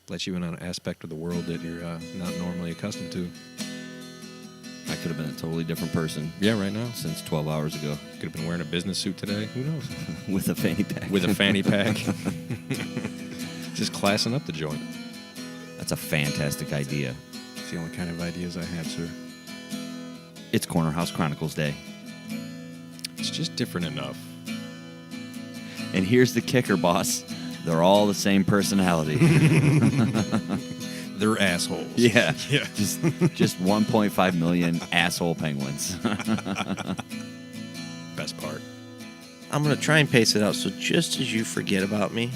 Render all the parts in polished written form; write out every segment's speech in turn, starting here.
Let you in on an aspect of the world that you're not normally accustomed to. I could have been a totally different person. Yeah, right now. Since 12 hours ago. Could have been wearing a business suit today. Who knows? With a fanny pack. With a fanny pack. Just classing up the joint. That's a fantastic idea. It's the only kind of ideas I have, sir. It's Corner House Chronicles Day. It's just different enough. And here's the kicker, boss. They're all the same personality. They're assholes. Yeah. Yeah. Just 1.5 million asshole penguins. Best part. I'm going to try and pace it out, so just as you forget about me,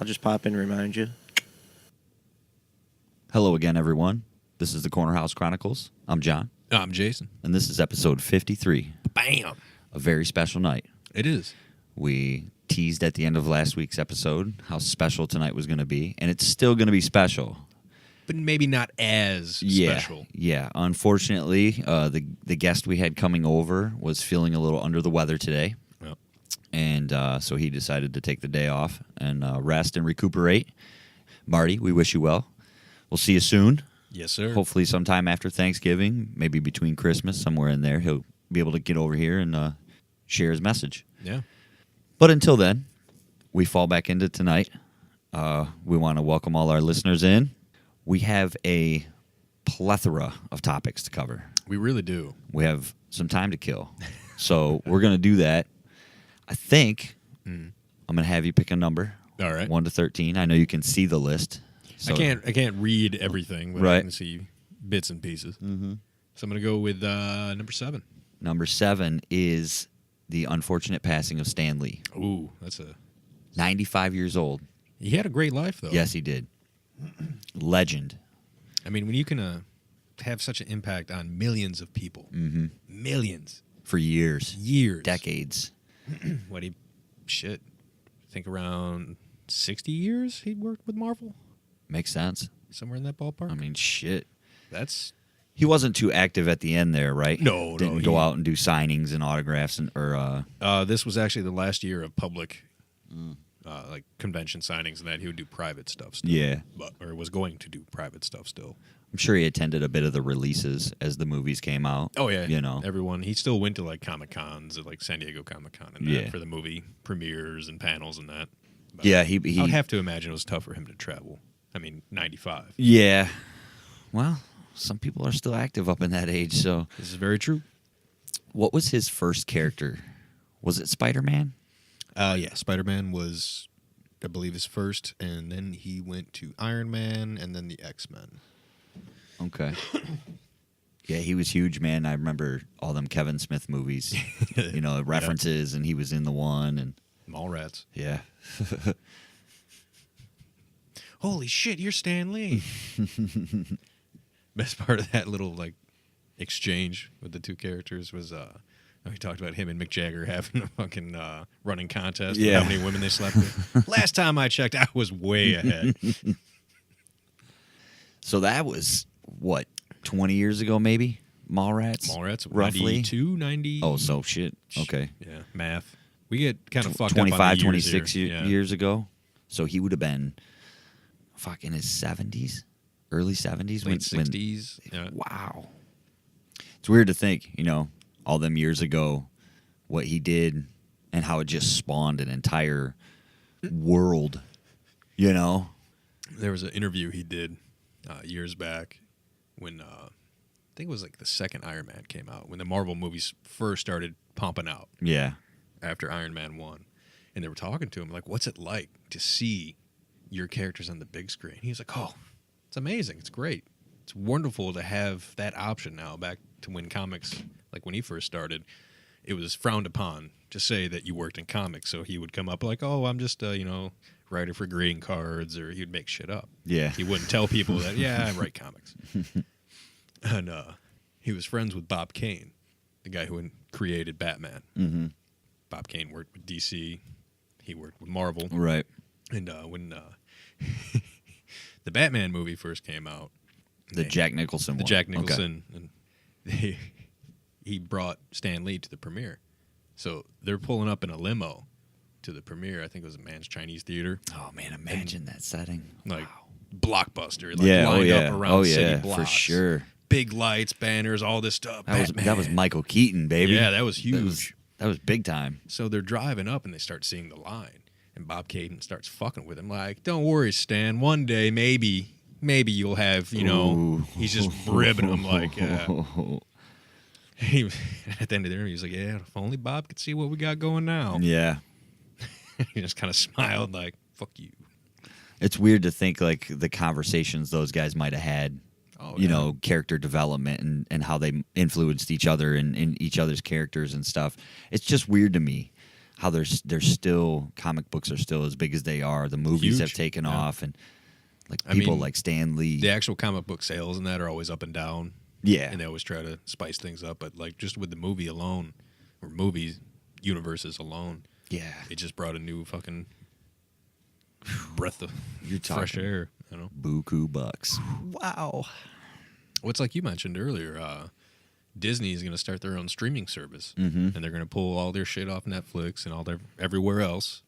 I'll just pop in and remind you. Hello again, everyone. This is the Corner House Chronicles. I'm John. I'm Jason. And this is episode 53. Bam! A very special night. It is. We teased at the end of last week's episode how special tonight was going to be, and it's still going to be special. But maybe not as special. Yeah. Unfortunately, the guest we had coming over was feeling a little under the weather today. Yep. And so he decided to take the day off and rest and recuperate. Marty, we wish you well. We'll see you soon. Yes, sir. Hopefully sometime after Thanksgiving, maybe between Christmas, somewhere in there, he'll be able to get over here and share his message. Yeah. But until then, we fall back into tonight. We want to welcome all our listeners in. We have a plethora of topics to cover. We really do. We have some time to kill. So we're going to do that. I think I'm going to have you pick a number. All right. 1 to 13. I know you can see the list. So I can't read everything, but I can see bits and pieces. Mm-hmm. So I'm going to go with number 7. Number 7 is the unfortunate passing of Stan Lee. Ooh, that's 95 years old. He had a great life, though. Yes, he did. Legend. I mean, when you can have such an impact on millions of people, millions. For years. Decades. Think around 60 years he'd worked with Marvel? Makes sense. Somewhere in that ballpark? I mean, shit. He wasn't too active at the end there, right? Didn't go out and do signings and autographs this was actually the last year of public like convention signings and that. He would do private stuff still. Yeah. Or was going to do private stuff still. I'm sure he attended a bit of the releases as the movies came out. Oh, yeah. You know. Everyone. He still went to like Comic-Cons, like San Diego Comic-Con and that for the movie premieres and panels and that. But yeah, I would have to imagine it was tough for him to travel. I mean, 95. Yeah. Well, some people are still active up in that age, so. This is very true. What was his first character? Was it Spider-Man? Yeah, Spider-Man was, I believe, his first, and then he went to Iron Man and then the X-Men. Okay. Yeah, he was huge, man. I remember all them Kevin Smith movies, references, and he was in the one. And Mallrats. Yeah. Holy shit, you're Stan Lee. Best part of that little exchange with the two characters was we talked about him and Mick Jagger having a fucking running contest of how many women they slept with. Last time I checked, I was way ahead. So that was, 20 years ago maybe? Mallrats, roughly? 92, 90. Oh, so shit. Okay. Yeah, math. We get kind of fucked 25, up on the 26 here. years ago. So he would have been in his 70s? Early 70s? Late 60s. Yeah. Wow. It's weird to think, all them years ago, what he did and how it just spawned an entire world, There was an interview he did years back when I think it was the second Iron Man came out, when the Marvel movies first started pumping out. Yeah. After Iron Man 1. And they were talking to him what's it like to see your characters on the big screen? He was like, oh, it's amazing. It's great. It's wonderful to have that option now. Back to when comics, when he first started, it was frowned upon to say that you worked in comics. So he would come up oh, I'm just writer for greeting cards, or he would make shit up. Yeah. He wouldn't tell people that, I write comics. And he was friends with Bob Kane, the guy who created Batman. Mm-hmm. Bob Kane worked with DC. He worked with Marvel. Right. And when the Batman movie first came out, the Jack Nicholson one. And he brought Stan Lee to the premiere. So they're pulling up in a limo to the premiere. I think it was a Man's Chinese Theater. Oh, man, imagine that setting. Wow. blockbuster, like Yeah, lined up around city blocks. for sure. Big lights, banners, all this stuff. That was Michael Keaton, baby. Yeah, that was huge. That was big time. So they're driving up and they start seeing the line, and Bob Keaton starts fucking with him, like, "Don't worry, Stan. One day, maybe you'll have, Ooh. He's just ribbing him like. He, at the end of the interview, he's like, "Yeah, if only Bob could see what we got going now." Yeah. He just kind of smiled, like, "Fuck you." It's weird to think like the conversations those guys might have had, character development and how they influenced each other and each other's characters and stuff. It's just weird to me how there's still comic books are still as big as they are. The movies Huge. have taken off, and like I people mean, like Stan Lee. The actual comic book sales and that are always up and down. Yeah. And they always try to spice things up. But, like, just with the movie alone, or movie universes alone, Yeah. it just brought a new fucking breath of You're fresh talking air, buku bucks. Wow. What's like you mentioned earlier, Disney is going to start their own streaming service. Mm-hmm. And they're going to pull all their shit off Netflix and all their everywhere else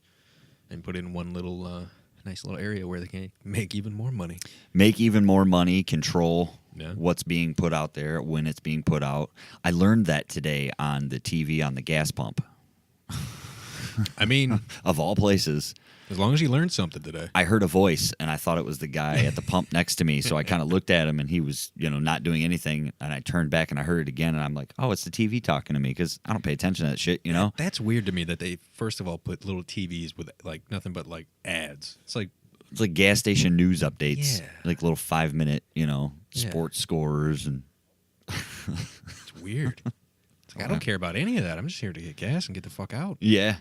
and put it in one little nice little area where they can make even more money. Make even more money, control Yeah. what's being put out there, when it's being put out. I learned that today on the TV on the gas pump. I mean, Of all places. as long as you learned something today. I heard a voice, and I thought it was the guy at the pump next to me. So I kind of looked at him, and he was, not doing anything. And I turned back, and I heard it again, and I'm like, oh, it's the TV talking to me, because I don't pay attention to that shit, That's weird to me that they, first of all, put little TVs with, like, nothing but, like, ads. It's like, It's like gas station news updates, Yeah. like little 5-minute, sports scores, and it's weird. It's like, I don't care about any of that. I'm just here to get gas and get the fuck out. yeah.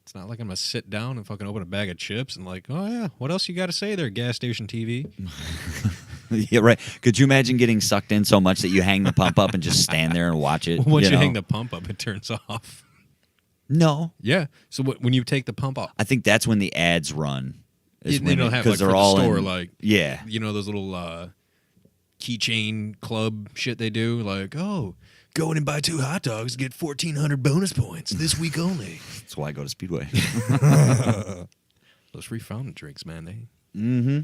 It's not like I'm going to sit down and fucking open a bag of chips and like, oh, yeah, what else you got to say there, gas station TV? Yeah, right. Could you imagine getting sucked in so much that you hang the pump up and just stand there and watch it? Once you know? hang the pump up, it turns off. No. Yeah. So when you take the pump off, I think that's when the ads run. they don't have, like, they're for the all store, in, like, yeah. those little keychain club shit they do. Like, oh, go in and buy 2 hot dogs, get 1,400 bonus points this week only. That's why I go to Speedway. Those free fountain drinks, man, they Mm-hmm.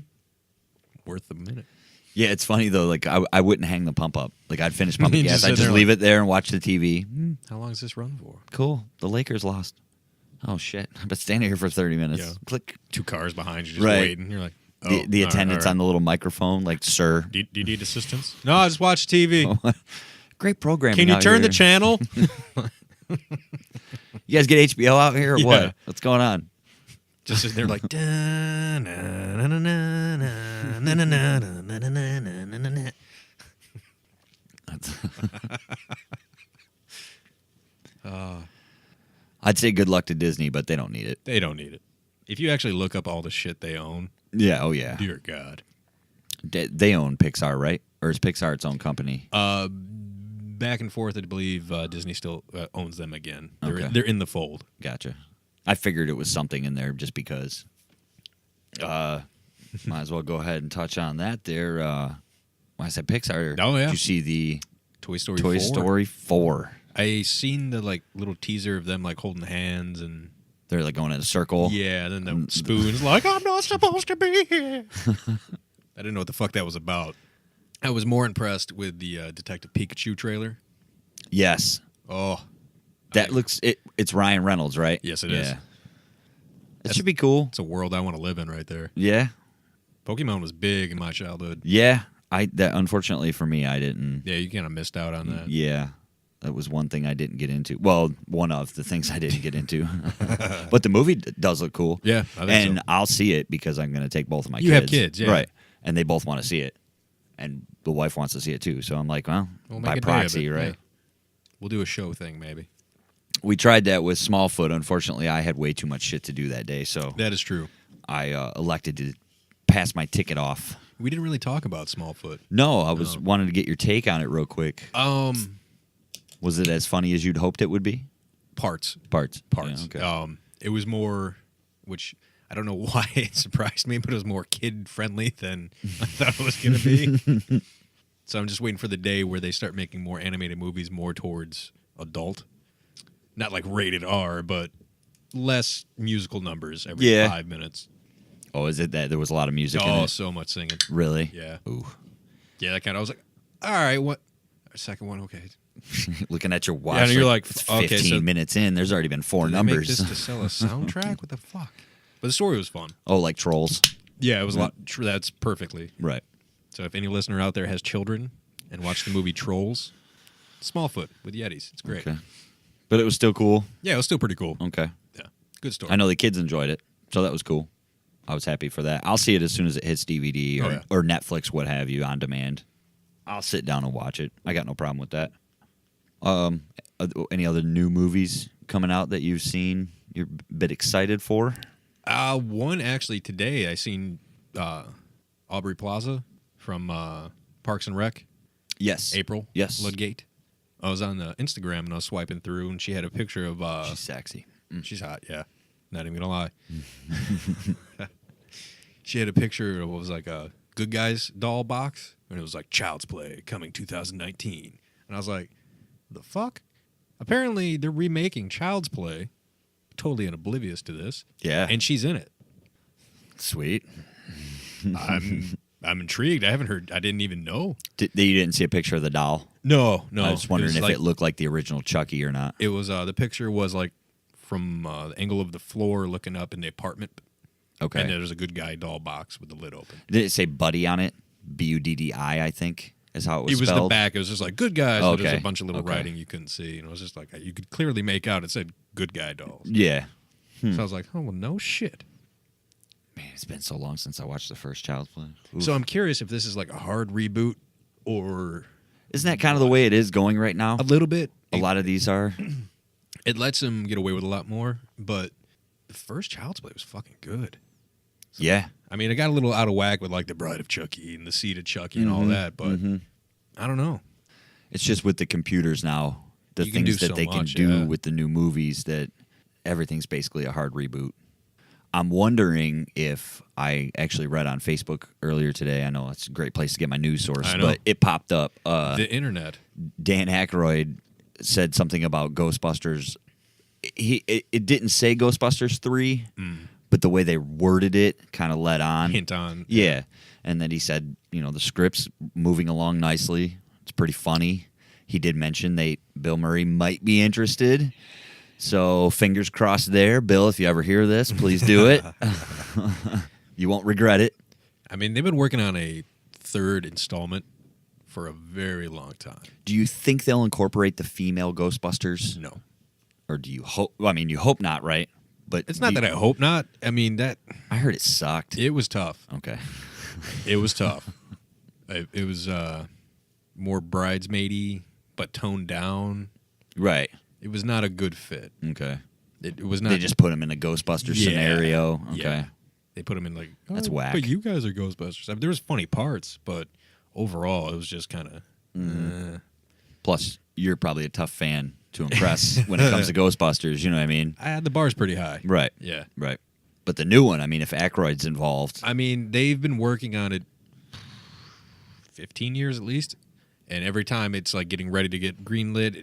worth a minute. Yeah, it's funny though. Like I wouldn't hang the pump up. Like I'd finish pumping You gas. just I'd sit just there leave like- it there and watch the TV. How long does this run for? Cool. The Lakers lost. Oh shit! I've been standing here for 30 minutes. Yeah. Click. 2 cars behind you just Right. waiting. You're like, oh, The all right, attendant's all right. on the little microphone, like, sir. Do you need assistance? No, I just watch TV. Great programming. Can you out turn here. the channel? You guys get HBO out here or Yeah. what? What's going on? Just sitting there like, da, na, na, na, na, na, na, na, na, na, na, na, na, na, na. I'd say good luck to Disney, but they don't need it. They don't need it. If you actually look up all the shit they own, Yeah. Oh yeah. dear God. They own Pixar, right? Or is Pixar its own company? Back and forth, I believe Disney still owns them again. Okay. They're in the fold. Gotcha. I figured it was something in there just because. Might as well go ahead and touch on that there. When I said Pixar, Oh, yeah. did you see the Toy Story Toy 4. Story 4? I seen the like little teaser of them like holding hands and They're like going in a circle. yeah, then the spoon's like, I'm not supposed to be here. I didn't know what the fuck that was about. I was more impressed with the Detective Pikachu trailer. Yes. Oh, That looks it's Ryan Reynolds, right? Yes, it is. It should be cool. it's a world I want to live in right there. Yeah. Pokemon was big in my childhood. Yeah. That unfortunately for me I didn't. Yeah, you kind of missed out on that. Yeah. That was one thing I didn't get into. Well, one of the things I didn't get into. But the movie does look cool. Yeah, I think And so. I'll see it because I'm going to take both of my You kids. have kids, yeah. Right. And they both want to see it. And the wife wants to see it too. So I'm like, well, We'll make by a day of proxy, it, right? yeah. We'll do a show thing maybe. We tried that with Smallfoot. Unfortunately, I had way too much shit to do that day. So That is true. I elected to pass my ticket off. We didn't really talk about Smallfoot. No, I was wanting to get your take on it real quick. Was it as funny as you'd hoped it would be? Parts. Parts. Parts. Yeah, okay. It was more, which I don't know why it surprised me, but it was more kid friendly than I thought it was going to be. So I'm just waiting for the day where they start making more animated movies more towards adult. Not like rated R, but less musical numbers every Yeah. 5 minutes. Oh, is it that there was a lot of music in Oh, it? so much singing. Really? Yeah. Ooh. Yeah, that kind of. I was like, all right, what? Second one, okay. Looking at your watch. Yeah, and you're like, it's okay, 15 so minutes in. There's already been 4 Did they numbers. make this to sell a soundtrack? What the fuck? But the story was fun. Oh, like Trolls. Yeah, it was a lot. That's perfectly. Right. So if any listener out there has children and watched the movie Trolls, Smallfoot with Yetis. It's great. Okay. But it was still cool. Yeah, it was still pretty cool. Okay. Yeah, good story. I know the kids enjoyed it, so that was cool. I was happy for that. I'll see it as soon as it hits DVD or Netflix, what have you, on demand. I'll sit down and watch it. I got no problem with that. Any other new movies coming out that you've seen you're a bit excited for? One actually today I seen Aubrey Plaza from Parks and Rec. Yes. April. Yes. Ludgate. I was on the Instagram and I was swiping through and she had a picture of. She's sexy. She's hot. Yeah, not even gonna lie. She had a picture of what was like a Good Guys doll box and it was like Child's Play coming 2019, and I was like, the fuck? Apparently they're remaking Child's Play. Totally oblivious to this. Yeah. And she's in it. Sweet. I'm intrigued. I haven't heard. I didn't even know. You didn't see a picture of the doll? No. I was wondering if it looked like the original Chucky or not. It was the picture was like from the angle of the floor looking up in the apartment. Okay. And there's a Good Guy doll box with the lid open. Did it say Buddy on it? Buddi, I think, is how it was spelled? It was the back. It was just like Good Guys. Oh, But there's okay. a bunch of little Okay. writing you couldn't see. And it was just like, you could clearly make out it said Good Guy dolls. Yeah. So I was like, oh, well, no shit. Man, it's been so long since I watched the first Child's Play. Oof. So I'm curious if this is like a hard reboot or Isn't that kind of the way it is going right now? a little bit. A lot of these are. It lets him get away with a lot more, but the first Child's Play was fucking good. Yeah. I mean, it got a little out of whack with like the Bride of Chucky and the Seed of Chucky and all that, but I don't know. It's just with the computers now, the You can things do that so they can much, do yeah. with the new movies that everything's basically a hard reboot. I'm wondering if I actually read on Facebook earlier today. I know it's a great place to get my news source, I know. but it popped up. The internet. Dan Aykroyd said something about Ghostbusters. It didn't say Ghostbusters 3, but the way they worded it kind of led on. Hint on. Yeah. And then he said, the script's moving along nicely. It's pretty funny. He did mention Bill Murray might be interested. So fingers crossed there. Bill, if you ever hear this, please do it. You won't regret it. I mean, they've been working on a third installment for a very long time. Do you think they'll incorporate the female Ghostbusters? No. Or do you hope? Well, I mean, you hope not, right? But It's not that I hope not. I mean, I heard it sucked. it was tough. Okay. It was tough. It was more bridesmaidy, but toned down. Right. It was not a good fit. Okay. It was not. They just put him in a Ghostbuster Yeah. scenario. Okay. Yeah. They put him in like, That's whack. But you guys are Ghostbusters. I mean, there was funny parts, but overall, it was just kind of. Plus, you're probably a tough fan to impress when it comes to Ghostbusters. You know what I mean? I had the bar's pretty high. Right. Yeah. Right. But the new one, I mean, if Aykroyd's involved. I mean, they've been working on it 15 years at least, and every time it's like getting ready to get greenlit.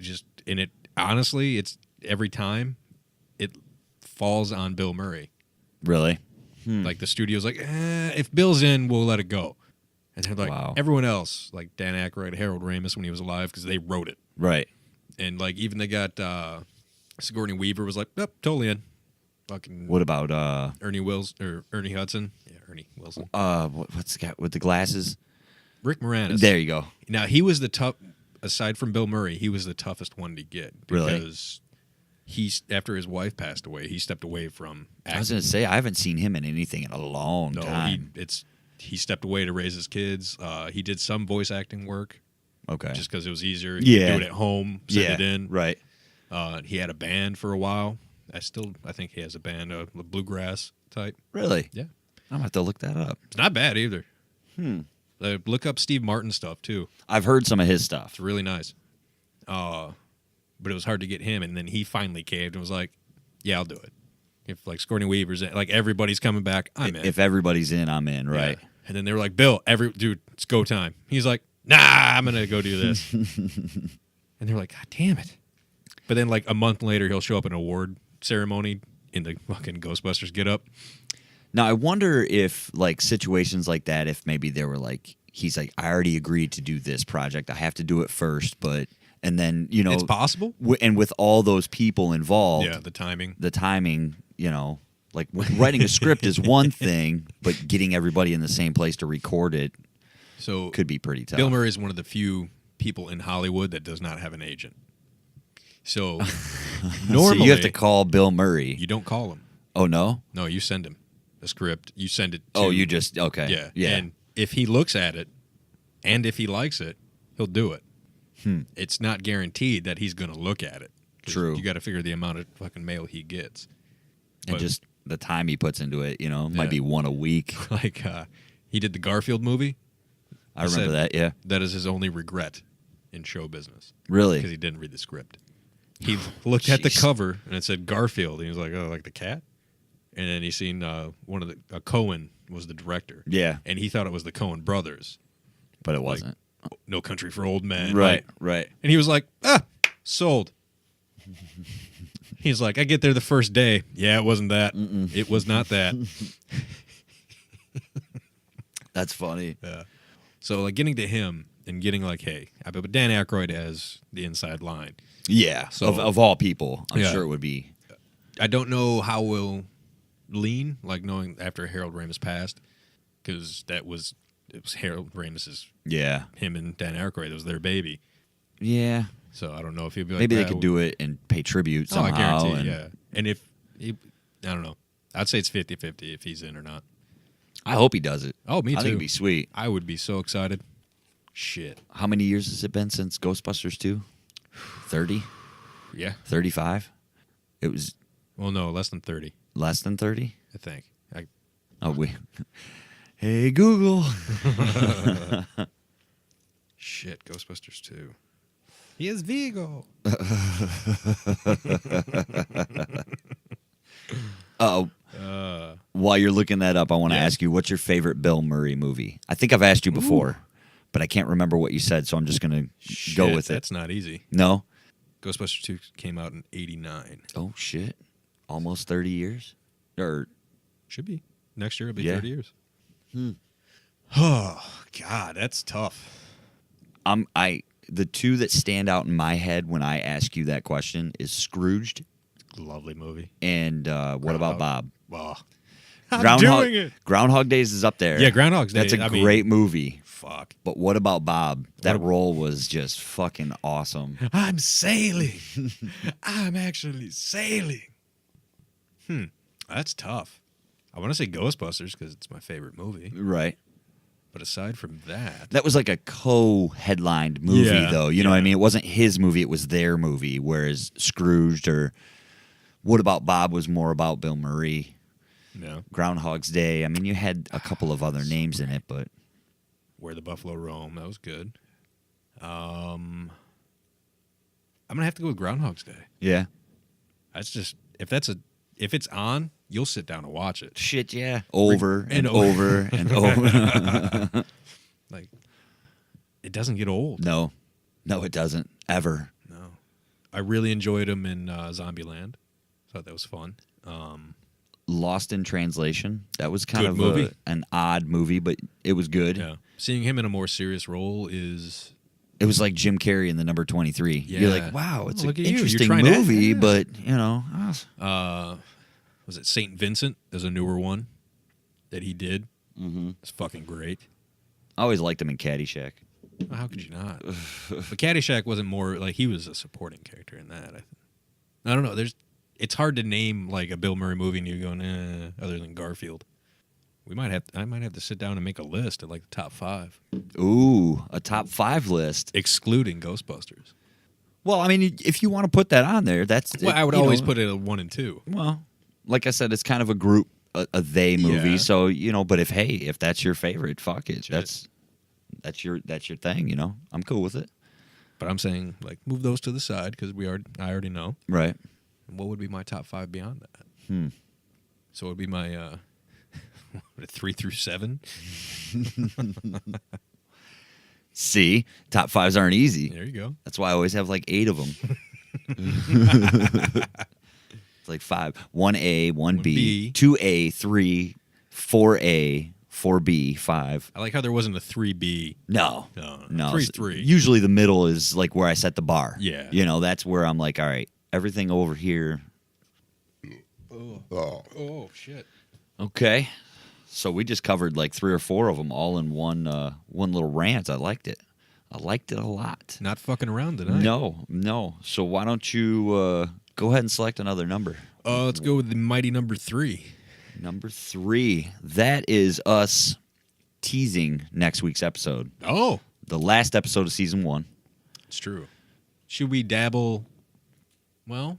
Honestly, it's every time it falls on Bill Murray. Really? Like the studio's like, if Bill's in, we'll let it go. And they're like, Wow. everyone else, like Dan Aykroyd, Harold Ramis when he was alive, because they wrote it. Right. And like even they got Sigourney Weaver was like, yep, totally in. Fucking What about Ernie Hudson? Yeah, Ernie Wilson. what's the guy with the glasses? Rick Moranis. There you go. Now he was aside from Bill Murray, he was the toughest one to get. Really? Because after his wife passed away, he stepped away from acting. I was going to say I haven't seen him in anything in a long time. He stepped away to raise his kids. He did some voice acting work. Okay. Just because it was easier. Yeah. You could do it at home, send it in. Right. He had a band for a while. I think he has a band, a bluegrass type. Really? Yeah. I'm going to have to look that up. It's not bad either. Look up Steve Martin stuff, too. I've heard some of his stuff. It's really nice. But it was hard to get him, and then he finally caved and was like, yeah, I'll do it. If, like, Sigourney Weaver's in, like, everybody's coming back, I'm in. If everybody's in, I'm in, right? Yeah. And then they were like, Bill, dude, it's go time. He's like, nah, I'm going to go do this. And they're like, God damn it. But then, like, a month later, he'll show up at an award ceremony in the fucking Ghostbusters get up. Now, I wonder if, like, situations like that, if maybe they were like, he's like, I already agreed to do this project. I have to do it first, but, and then, you know. It's possible. And with all those people involved. Yeah, the timing, you know, like writing a script is one thing, but getting everybody in the same place to record it so could be pretty tough. Bill Murray is one of the few people in Hollywood that does not have an agent. So normally so you have to call Bill Murray. You don't call him. Oh, no? No, you send him a script. You send it to... Oh, you just... Okay. Yeah. Yeah. And if he looks at it, and if he likes it, he'll do it. It's not guaranteed that he's going to look at it. True. You got to figure the amount of fucking mail he gets. And But, just the time he puts into it, you know, might be one a week. like, he did the Garfield movie. I remember that, yeah. That is his only regret in show business. Really? Because he didn't read the script. He looked at the cover, and it said Garfield. And he was like, oh, like the cat? And then he seen one of the... Cohen was the director. Yeah. And he thought it was the Coen brothers. But it wasn't. No Country for Old Men. Right, like, right. And he was like, sold. He's like, I get there the first day. Yeah, it wasn't that. It was not that. That's funny. Yeah. So, like, getting to him and getting like, hey, but Dan Aykroyd has the inside line. Yeah. So, of all people, I'm yeah. sure it would be. I don't know how we'll lean, like, knowing after Harold Ramis passed, because it was Harold Ramis's, him and Dan Aykroyd. It was their baby. Yeah. So I don't know if he'd be like, maybe they could do it and pay tribute somehow. I guarantee, yeah. And if he, I don't know. I'd say it's 50-50 if he's in or not. I hope he does it. Oh, me too. I think it'd be sweet. I would be so excited. Shit. How many years has it been since Ghostbusters 2? 30? Yeah. 35? It was... Well, no, less than 30. Less than 30? I think. Hey, Google. Shit, Ghostbusters 2. He is Vigo. While you're looking that up, I want to ask you, what's your favorite Bill Murray movie? I think I've asked you before, but I can't remember what you said, so I'm just going to go with it. That's not easy. No? Ghostbusters 2 came out in 89. Oh, shit. Almost 30 years? Or should be. Next year it'll be 30 years. Oh, God, that's tough. The two that stand out in my head when I ask you that question is Scrooged. Lovely movie. And what about Bob? Well, doing it. Groundhog Days is up there. Yeah, Groundhog Days. That's a great movie. Fuck. But what about Bob? That role was just fucking awesome. I'm sailing. I'm actually sailing. That's tough. I want to say Ghostbusters because it's my favorite movie. Right. But aside from that... That was like a co-headlined movie, though. You know what I mean? It wasn't his movie. It was their movie. Whereas Scrooged or What About Bob was more about Bill Murray. Yeah. Groundhog's Day. I mean, you had a couple of other names in it, but... Where the Buffalo Roam. That was good. I'm going to have to go with Groundhog's Day. Yeah. That's just... If it's on, you'll sit down and watch it. Shit, yeah. Over and over and over. Like, it doesn't get old. No, it doesn't. Ever. No. I really enjoyed him in Zombieland. Thought that was fun. Lost in Translation. That was kind of movie. An odd movie, but it was good. Yeah. Seeing him in a more serious role is... It was like Jim Carrey in the number 23. Yeah. You're like, wow, it's an interesting You're movie, but, you know. Was it St. Vincent? There's a newer one that he did. Mm-hmm. It's fucking great. I always liked him in Caddyshack. Well, how could you not? But Caddyshack wasn't more like he was a supporting character in that. I don't know. It's hard to name like a Bill Murray movie and you going, other than Garfield. I might have to sit down and make a list of like the top 5. Ooh, a top 5 list. Excluding Ghostbusters. Well, I mean, if you want to put that on there, that's... Well, I would always put it at 1 and 2. Well, like I said, it's kind of a group, a they movie. Yeah. So, you know, but if that's your favorite, fuck it. That's your thing, you know. I'm cool with it. But I'm saying, like, move those to the side because I already know. Right. And what would be my top 5 beyond that? So it would be my 3 through 7. See, top 5s aren't easy. There you go. That's why I always have like 8 of them. It's like 5. 1A, 1B, 2A, 3, 4A, 4B, 5. I like how there wasn't a 3B. No. 3's 3. Usually the middle is like where I set the bar. Yeah. You know, that's where I'm like, all right, everything over here. Oh, shit. Okay. So we just covered like 3 or 4 of them all in one little rant. I liked it. I liked it a lot. Not fucking around tonight. No. So why don't you go ahead and select another number? Let's go with the mighty number 3. Number 3. That is us teasing next week's episode. Oh, The last episode of season 1. it's true. Should we dabble? Well,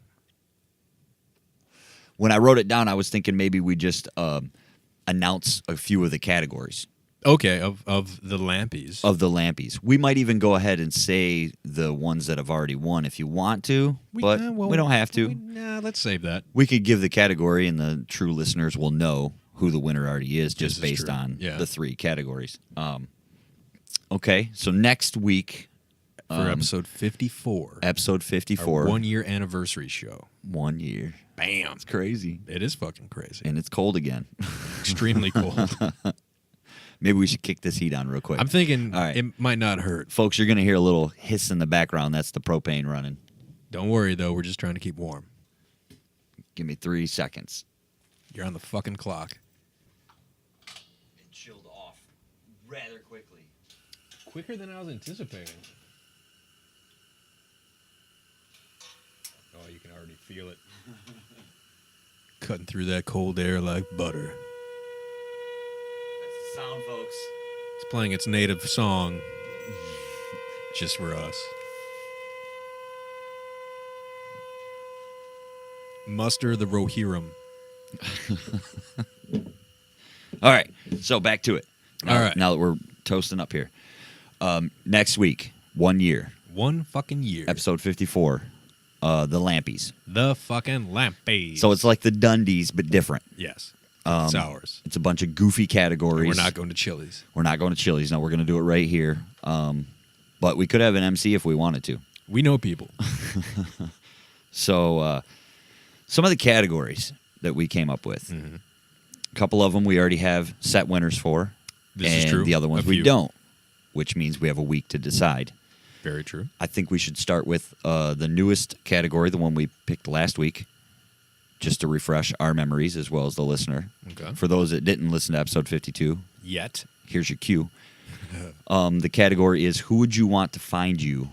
When I wrote it down, I was thinking maybe we just announce a few of the categories okay, of the Lampies. of the Lampies. We might even go ahead and say the ones that have already won if you want to, but we don't have to. Nah, let's save that. We could give the category, and the true listeners will know who the winner already is just This is based true. on Yeah. the 3 categories. Okay, so next week, For episode 54. episode 54, Our 1-year anniversary show. 1 year. Bam. It's crazy. It is fucking crazy. And it's cold again. Extremely cold. Maybe we should kick this heat on real quick. I'm thinking All right. it might not hurt. Folks, you're going to hear a little hiss in the background. That's the propane running. Don't worry, though. We're just trying to keep warm. Give me 3 seconds. You're on the fucking clock. It chilled off rather quickly. Quicker than I was anticipating. Oh, you can already feel it. Cutting through that cold air like butter. That's the sound, folks. It's playing its native song just for us. Muster the Rohirrim. All right, so back to it. All right. Now that we're toasting up here. Next week, 1 year, 1 fucking year. episode 54, the Lampies. The fucking Lampies. So it's like the Dundies, but different. Yes. It's ours. It's a bunch of goofy categories. We're not going to Chili's. We're not going to Chili's. No, we're going to do it right here. But we could have an MC if we wanted to. We know people. So some of the categories that we came up with, a couple of them we already have set winners for. This and is true. the other ones A we few. don't, which means we have a week to decide. Very true. I think we should start with the newest category, the one we picked last week, just to refresh our memories as well as the listener. Okay. For those that didn't listen to episode 52, Yet. here's your cue. The category is who would you want to find you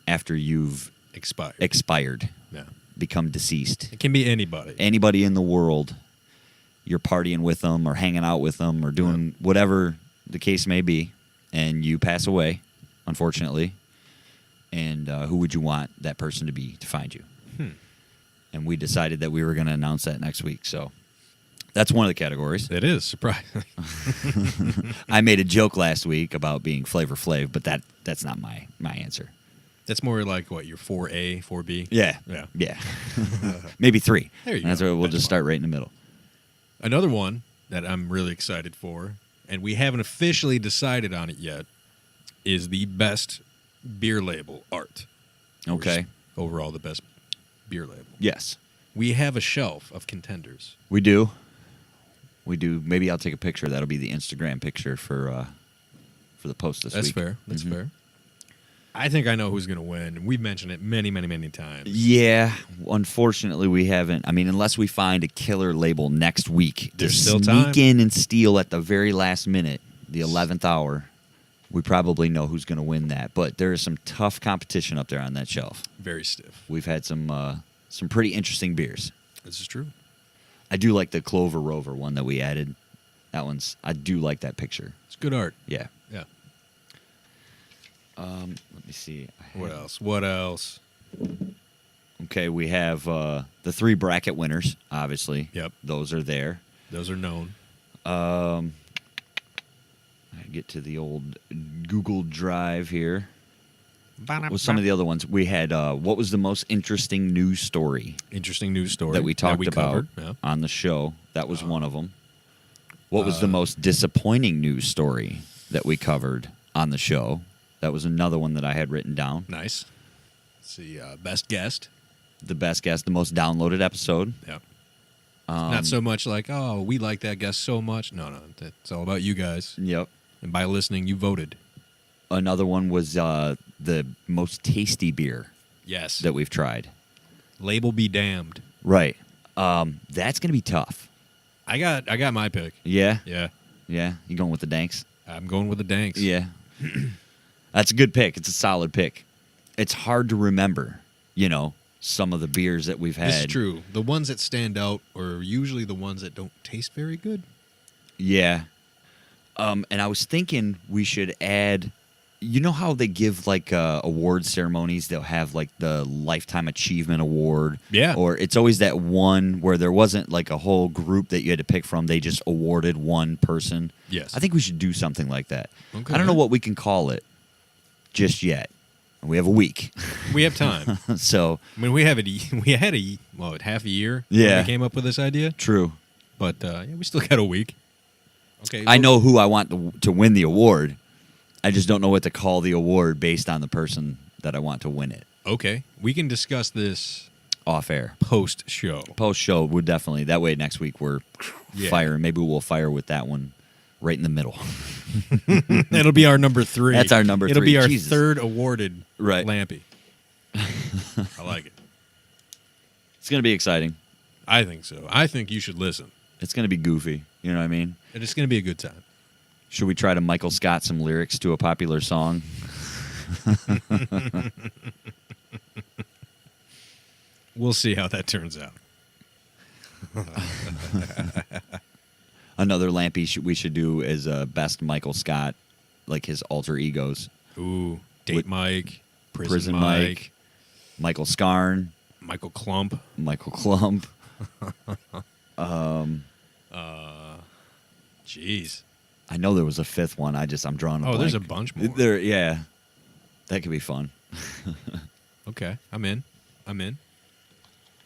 after you've Expired. Yeah. become deceased? It can be anybody. Anybody in the world, you're partying with them or hanging out with them or doing whatever the case may be, and you pass away, unfortunately. And who would you want that person to be to find you? And we decided that we were going to announce that next week. So that's one of the categories. It is surprising. I made a joke last week about being Flavor Flav, but that's not my answer. That's more like what, your 4A, 4B? Yeah. Yeah. Maybe 3. There you That's go. where we'll just Benchmark. start right in the middle. Another one that I'm really excited for, and we haven't officially decided on it yet, is the best beer label art. Okay. Overall, the best beer label. Yes. We have a shelf of contenders. We do. Maybe I'll take a picture. That'll be the Instagram picture for the post this That's week. fair. That's Mhm. fair. I think I know who's going to win. We've mentioned it many, many, many times. Yeah, unfortunately, we haven't. I mean, unless we find a killer label next week, There's to still sneak time. in and steal at the very last minute, the 11th hour. We probably know who's going to win that. But there is some tough competition up there on that shelf. Very stiff. We've had some pretty interesting beers. This is true. I do like the Clover Rover one that we added. I do like that picture. It's good art. Yeah. Yeah. Let me see. What else? Okay, we have the 3 bracket winners, obviously. Yep. Those are there. Those are known. I get to the old Google Drive here. What was some of the other ones? We had what was the most interesting news story Interesting news story that we talked about covered. Yeah. on the show? That was one of them. What was the most disappointing news story that we covered on the show? That was another one that I had written down. Nice. Let's see. Best guest. The best guest, the most downloaded episode. Yep. Not so much like, oh, we like that guest so much. No, it's all about you guys. Yep. And by listening, you voted. Another one was the most tasty beer Yes. that we've tried. Label be damned. Right. That's gonna be tough. I got my pick. Yeah. Yeah. Yeah. You going with the Danks? I'm going with the Danks. Yeah. That's a good pick. It's a solid pick. It's hard to remember, some of the beers that we've had. This is true. The ones that stand out are usually the ones that don't taste very good. Yeah. And I was thinking we should add, how they give like award ceremonies? They'll have like the Lifetime Achievement Award. Yeah. Or it's always that one where there wasn't like a whole group that you had to pick from. They just awarded one person. Yes. I think we should do something like that. Okay. I don't know what we can call it just yet. We have a week. We have time. So I mean, we had half a year when Yeah. we came up with this idea. true. But we still got a week. Okay. I know who I want to win the award. I just don't know what to call the award based on the person that I want to win it. Okay. We can discuss this Off air. post-show. Post show would definitely. That way next week we're Yeah. firing. Maybe we'll fire with that one right in the middle. That'll be our number 3. That's our number It'll 3. be our Jesus. third awarded Right. Lampy. I like it. It's going to be exciting. I think so. I think you should listen. It's going to be goofy. You know what I mean? And it's going to be a good time. Should we try to Michael Scott some lyrics to a popular song? We'll see how that turns out. Another Lampy we should do is best Michael Scott, like his alter egos. Ooh, Date With- Mike, Prison Prison Mike, Mike, Michael Scarn, Michael Klump. Michael Klump. Jeez. I know there was a fifth one. I'm drawing a blank. Oh, there's a bunch more. Yeah. That could be fun. Okay, I'm in.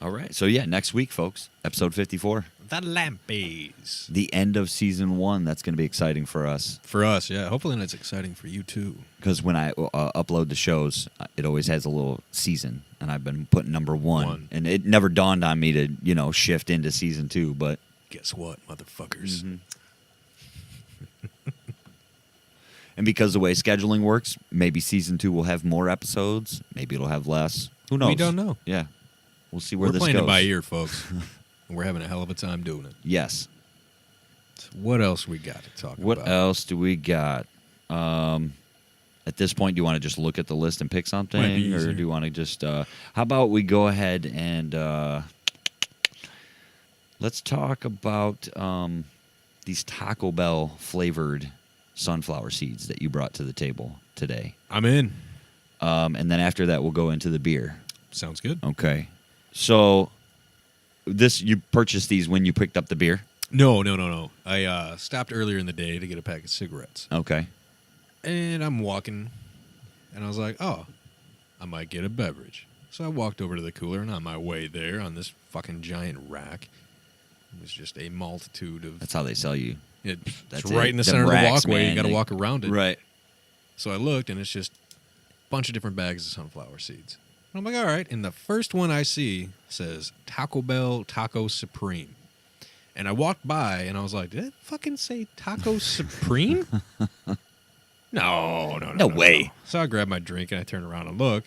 All right. So, yeah, next week, folks, episode 54. The Lampies. The end of season 1. That's going to be exciting for us. For us, yeah. Hopefully it's exciting for you, too. Because when I upload the shows, it always has a little season. And I've been putting number 1. And it never dawned on me to, shift into season 2. But Guess what, motherfuckers? Mhm. And because the way scheduling works, maybe season 2 will have more episodes. Maybe it'll have less. Who knows? We don't know. Yeah. We'll see where We're this playing goes. it by ear, folks. And we're having a hell of a time doing it. Yes. What else we got to talk about? What else do we got? At this point, do you want to just look at the list and pick something? Might be Or easier. do you want to just... how about we go ahead and... let's talk about these Taco Bell flavored sunflower seeds that you brought to the table today. I'm in. And then after that, we'll go into the beer. Sounds good. Okay. So, you purchased these when you picked up the beer? No. I stopped earlier in the day to get a pack of cigarettes. Okay. And I'm walking, and I was like, oh, I might get a beverage. So I walked over to the cooler, and on my way there, on this fucking giant rack, it was just a multitude of... That's how they sell you. It's That's right it. in the Them center of the racks, walkway. man, You got to they- walk around it. Right. So I looked, and it's just a bunch of different bags of sunflower seeds. And I'm like, all right. And the first one I see says Taco Bell Taco Supreme. And I walked by, and I was like, did it fucking say Taco Supreme? No way. So I grabbed my drink, and I turned around and look.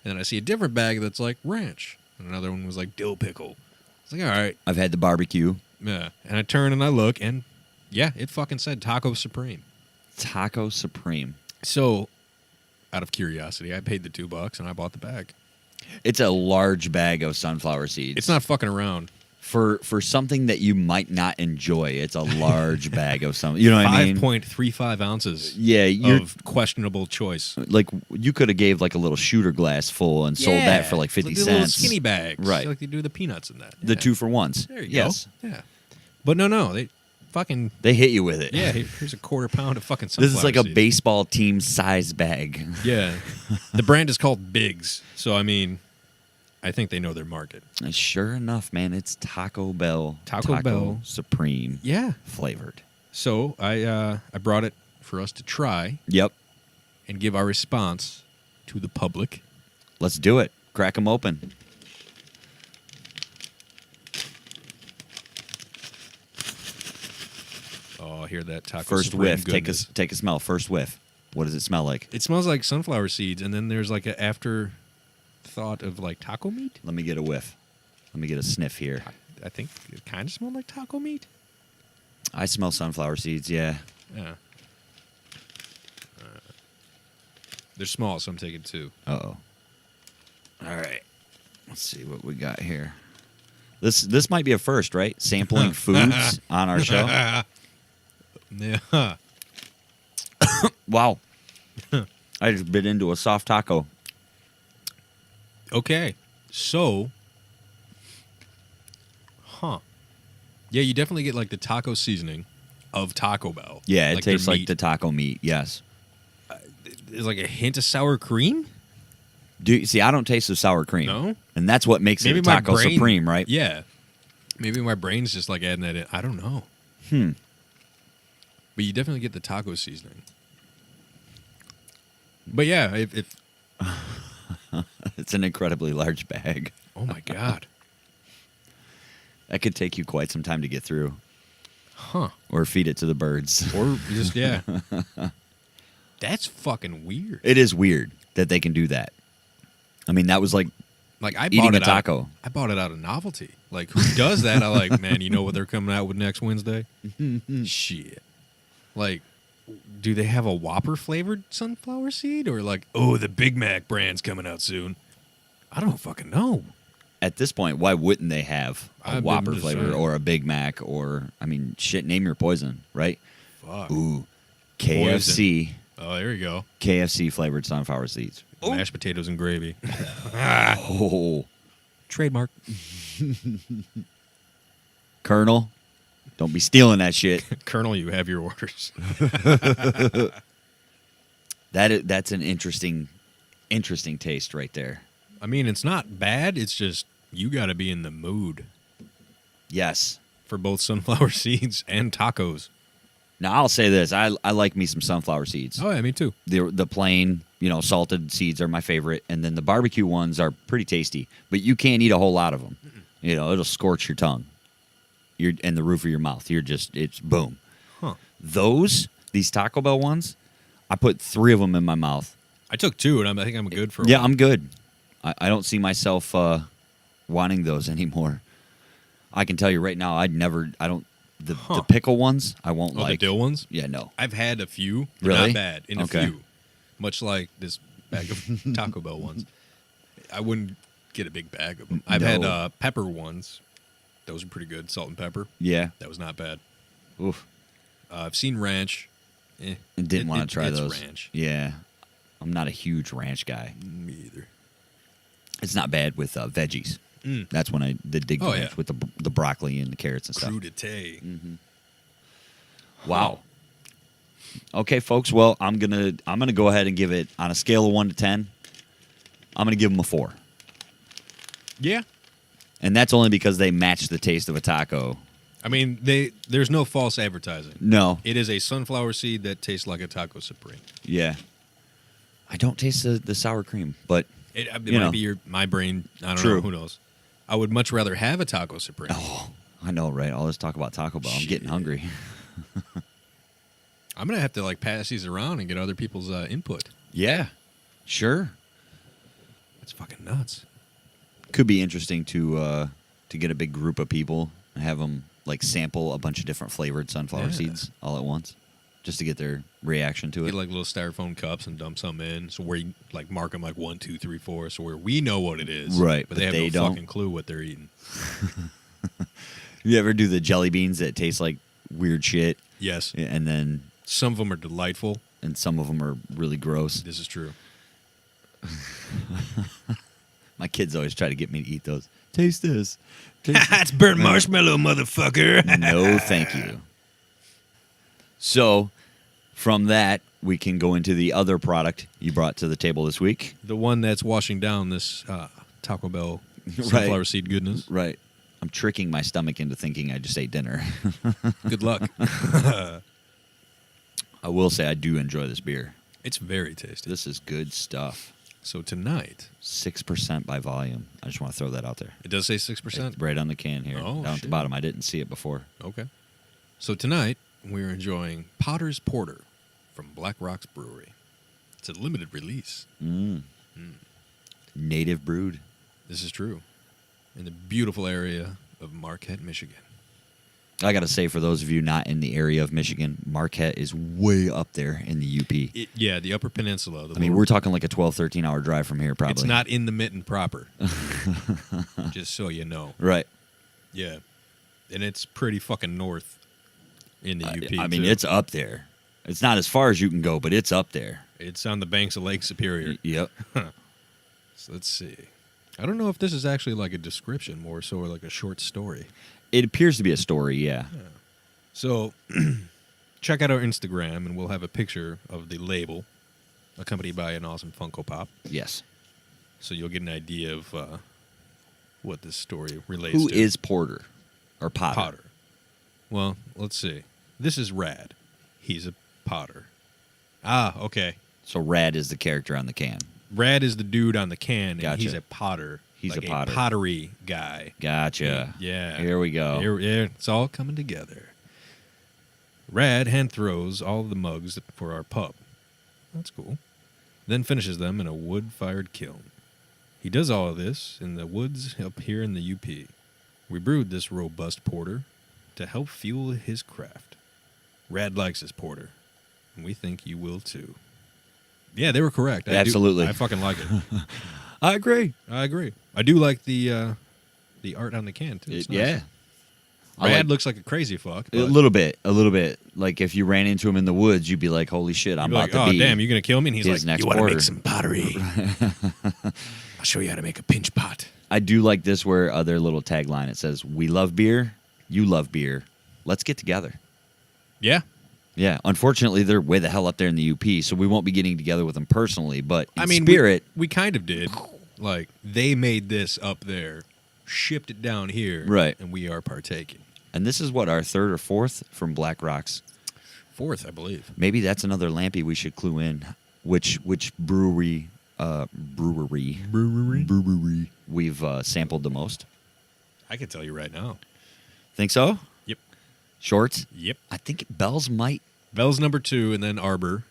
And then I see a different bag that's like ranch. And another one was like dill pickle. I was like, all right. I've had the barbecue. Yeah. And I turn and I look, and yeah, it fucking said Taco Supreme. Taco Supreme. So, out of curiosity, I paid the $2 and I bought the bag. It's a large bag of sunflower seeds. It's not fucking around. For something that you might not enjoy. It's a large bag of something. You know what I mean? 5.35 ounces Yeah, you're of questionable choice. like you could have gave like a little shooter glass full and sold that for like 50 the little cents. skinny bags. Right. Like they do the peanuts in that. The Yeah. 2-for-1s. There you yes. go. Yeah. But no. They fucking... They hit you with it. Yeah, here's a quarter pound of fucking sunflower This is like a seeds. baseball team size bag. Yeah. The brand is called Biggs. So, I mean, I think they know their market. And sure enough, man, it's Taco Bell. Taco Bell. Supreme Yeah. flavored. So, I brought it for us to try Yep. and give our response to the public. Let's do it. Crack them open. hear that taco First Supreme whiff. goodness. Take a smell. First whiff. What does it smell like? It smells like sunflower seeds, and then there's like an afterthought of like taco meat. Let me get a whiff. Let me get a sniff here. I think it kind of smelled like taco meat. I smell sunflower seeds, yeah. Yeah. They're small, so I'm taking 2. Uh-oh. All right. Let's see what we got here. This might be a first, right? Sampling foods on our show. Yeah. Wow. I just bit into a soft taco. Okay. So, yeah, you definitely get like the taco seasoning of Taco Bell. Yeah, it like their tastes like meat. the taco meat, yes. There's like a hint of sour cream. See, I don't taste the sour cream. No? And that's what makes it a my taco brain, supreme, right? Yeah. Maybe my brain's just like adding that in. I don't know. But you definitely get the taco seasoning. But yeah, if It's an incredibly large bag. oh my God. That could take you quite some time to get through. Huh. Or feed it to the birds. Or just, yeah. That's fucking weird. It is weird that they can do that. I mean, that was like Like I eating bought a it taco. Out, I bought it out of novelty. Like who does that? I like, man, you know what they're coming out with next Wednesday? Shit. Like, do they have a Whopper flavored sunflower seed? Or like, oh, the Big Mac brand's coming out soon? I don't fucking know. At this point, why wouldn't they have a I've been Whopper just flavor saying. or a Big Mac or, I mean, shit, name your poison, right? Fuck. Ooh, KFC. Oh, there you go. KFC flavored sunflower seeds. Mashed potatoes and gravy. Oh, Trademark. Colonel, don't be stealing that shit. Colonel, you have your orders. That's an interesting taste right there. I mean, it's not bad. It's just you got to be in the mood Yes. for both sunflower seeds and tacos. Now I'll say this: I like me some sunflower seeds. Oh, yeah, me too. The plain, salted seeds are my favorite, and then the barbecue ones are pretty tasty. But you can't eat a whole lot of them. It'll scorch your tongue, and the roof of your mouth. It's boom. Huh. These Taco Bell ones, I put 3 of them in my mouth. I took 2, and I think I'm good for Yeah, one. I'm good. I don't see myself wanting those anymore. I can tell you right now, the pickle ones I won't like. The dill ones? Yeah, no. I've had a few. They're Really? not bad. In Okay. a few. Much like this bag of Taco Bell ones. I wouldn't get a big bag of them. I've No. had pepper ones. Those are pretty good. Salt and pepper. Yeah. That was not bad. Oof. I've seen ranch. Didn't want to try it's those. ranch. Yeah. I'm not a huge ranch guy. Me either. It's not bad with veggies. Mm. That's when I did dig Oh, ranch yeah. with the broccoli and the carrots and stuff. Crudité. Wow. Okay, folks. Well, I'm gonna go ahead and give it on a scale of 1 to 10. I'm gonna give them a 4, Yeah. and that's only because they match the taste of a taco. I mean, there's no false advertising. No. It is a sunflower seed that tastes like a taco supreme. Yeah. I don't taste the sour cream, but It You know. might be my brain. I don't True. know. Who knows? I would much rather have a taco supreme. I know, right? All this talk about Taco Bell, I'm getting Shit. hungry. I'm gonna have to like pass these around and get other people's input. Yeah, sure. That's fucking nuts. Could be interesting to get a big group of people and have them like sample a bunch of different flavored sunflower Yeah. seeds all at once, just to get their reaction to it. Get like little styrofoam cups and dump some in, so where you like mark them like 1, 2, 3, 4, so where we know what it is, Right, But but they have they no don't. fucking clue what they're eating. You ever do the jelly beans that taste like weird shit, Yes, and then some of them are delightful. and some of them are really gross? This is true. My kids always try to get me to eat those. Taste this. Taste That's burnt marshmallow, motherfucker. No, thank you. So, from that, we can go into the other product you brought to the table this week. The one that's washing down this Taco Bell sunflower seed goodness. Right. I'm tricking my stomach into thinking I just ate dinner. Good luck. I will say I do enjoy this beer. It's very tasty. This is good stuff. So tonight, 6% by volume. I just want to throw that out there. it does say 6%. It's right on the can here. Oh, down at shit. the bottom. I didn't see it before. Okay. So tonight, we're enjoying Potter's Porter from Blackrocks Brewery. It's a limited release. Native brewed. This is true. In the beautiful area of Marquette, Michigan. I got to say, for those of you not in the area of Michigan, Marquette is way up there in the UP. Yeah, the Upper Peninsula. We're talking like a 12, 13-hour drive from here, probably. It's not in the mitten proper. Just so you know. Right. Yeah. And it's pretty fucking north in the UP. I mean, too. it's up there. It's not as far as you can go, but it's up there. It's on the banks of Lake Superior. Yep. So let's see. I don't know if this is actually like a description more so or like a short story. It appears to be a story, yeah. So check out our Instagram and we'll have a picture of the label accompanied by an awesome Funko Pop. Yes. So you'll get an idea of what this story relates Who to. is Porter? Or Potter? Potter. Well, let's see. This is Rad. He's a Potter. Ah, okay. So Rad is the character on the can. Rad is the dude on the can, and Gotcha. he's a Potter. He's like a Potter. pottery guy. Gotcha. Yeah. Here we go. Yeah, it's all coming together. Rad hand throws all the mugs for our pub. That's cool. Then finishes them in a wood-fired kiln. He does all of this in the woods up here in the UP. We brewed this robust porter to help fuel his craft. Rad likes his porter, and we think you will too. Yeah, they were correct. Absolutely. I fucking like it. I agree. I agree. I do like the art on the can too. It's nice. Yeah. Rad looks like a crazy fuck. A little bit. Like if you ran into him in the woods, you'd be like, "Holy shit, I'm about to be." Oh damn, you're gonna kill me? And he's his like, next "You want to porter." make some pottery? I'll show you how to make a pinch pot." I do like this where their little tagline, it says, "We love beer, you love beer. Let's get together." Yeah, Yeah. Unfortunately, they're way the hell up there in the UP, so we won't be getting together with them personally. But in I mean, spirit, we kind of did. Like they made this up there, shipped it down here, Right. And we are partaking. and this is what, our third or fourth from Blackrocks. Fourth, I believe. Maybe that's another Lampy we should clue in. Which brewery we've sampled the most? I can tell you right now. Think so? Yep. Shorts? Yep. I think Bell's might. Bell's number 2, and then Arbor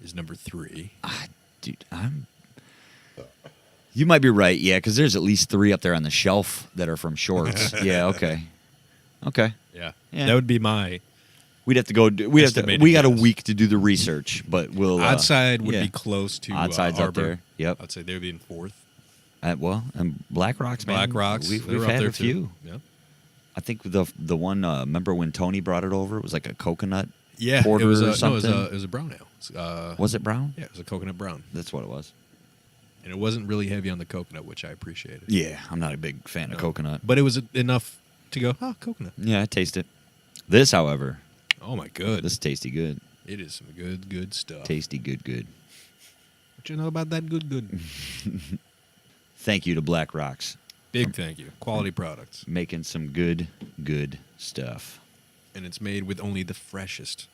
is number 3. Dude, you might be right, yeah, because there's at least 3 up there on the shelf that are from Shorts. Yeah, okay. Yeah. Yeah. That would be my We got Estimated a guess. week to do the research, but we'll outside would yeah. be close to Oddside's Arbor. up there. Yep. I'd say they would be in 4th. And Blackrocks, man. Blackrocks, We've they're up had there a few. too. Yep. I think the one. Remember when Tony brought it over? It was like a coconut Yeah, porter it was or a, something. No, it was a brown ale. Was it brown? Yeah, it was a coconut brown, That's what it was. and it wasn't really heavy on the coconut, which I appreciated. Yeah, I'm not a big fan of No. coconut. But it was enough to go, coconut. Yeah, I taste it. This, however, Oh my good, this is tasty good. it is some good stuff. Tasty good. What you know about that good? Thank you to Blackrocks. Big thank you. Quality products, Making some good stuff. and it's made with only the freshest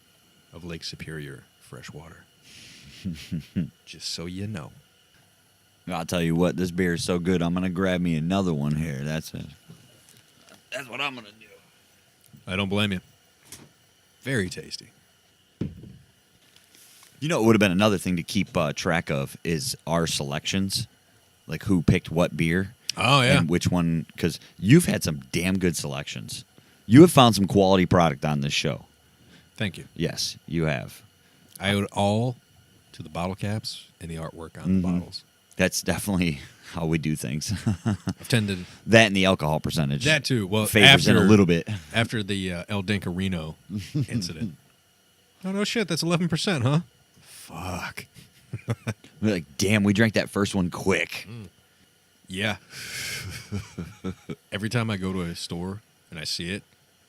of Lake Superior fresh water. Just so you know. I'll tell you what, this beer is so good, I'm going to grab me another one here. That's it. That's what I'm going to do. I don't blame you. Very tasty. You know, it would have been another thing to keep track of is our selections, like who picked what beer. Oh yeah. And which one, because you've had some damn good selections. You have found some quality product on this show. Thank you. Yes, you have. I owe it all to the bottle caps and the artwork on the bottles. That's definitely how we do things. I've tended That and the alcohol percentage. that too. Well, favors in a little bit. after the El Dinkarino incident. Oh no shit, that's 11%, huh? Fuck. We're like, damn, we drank that first one quick. Yeah. Every time I go to a store and I see it,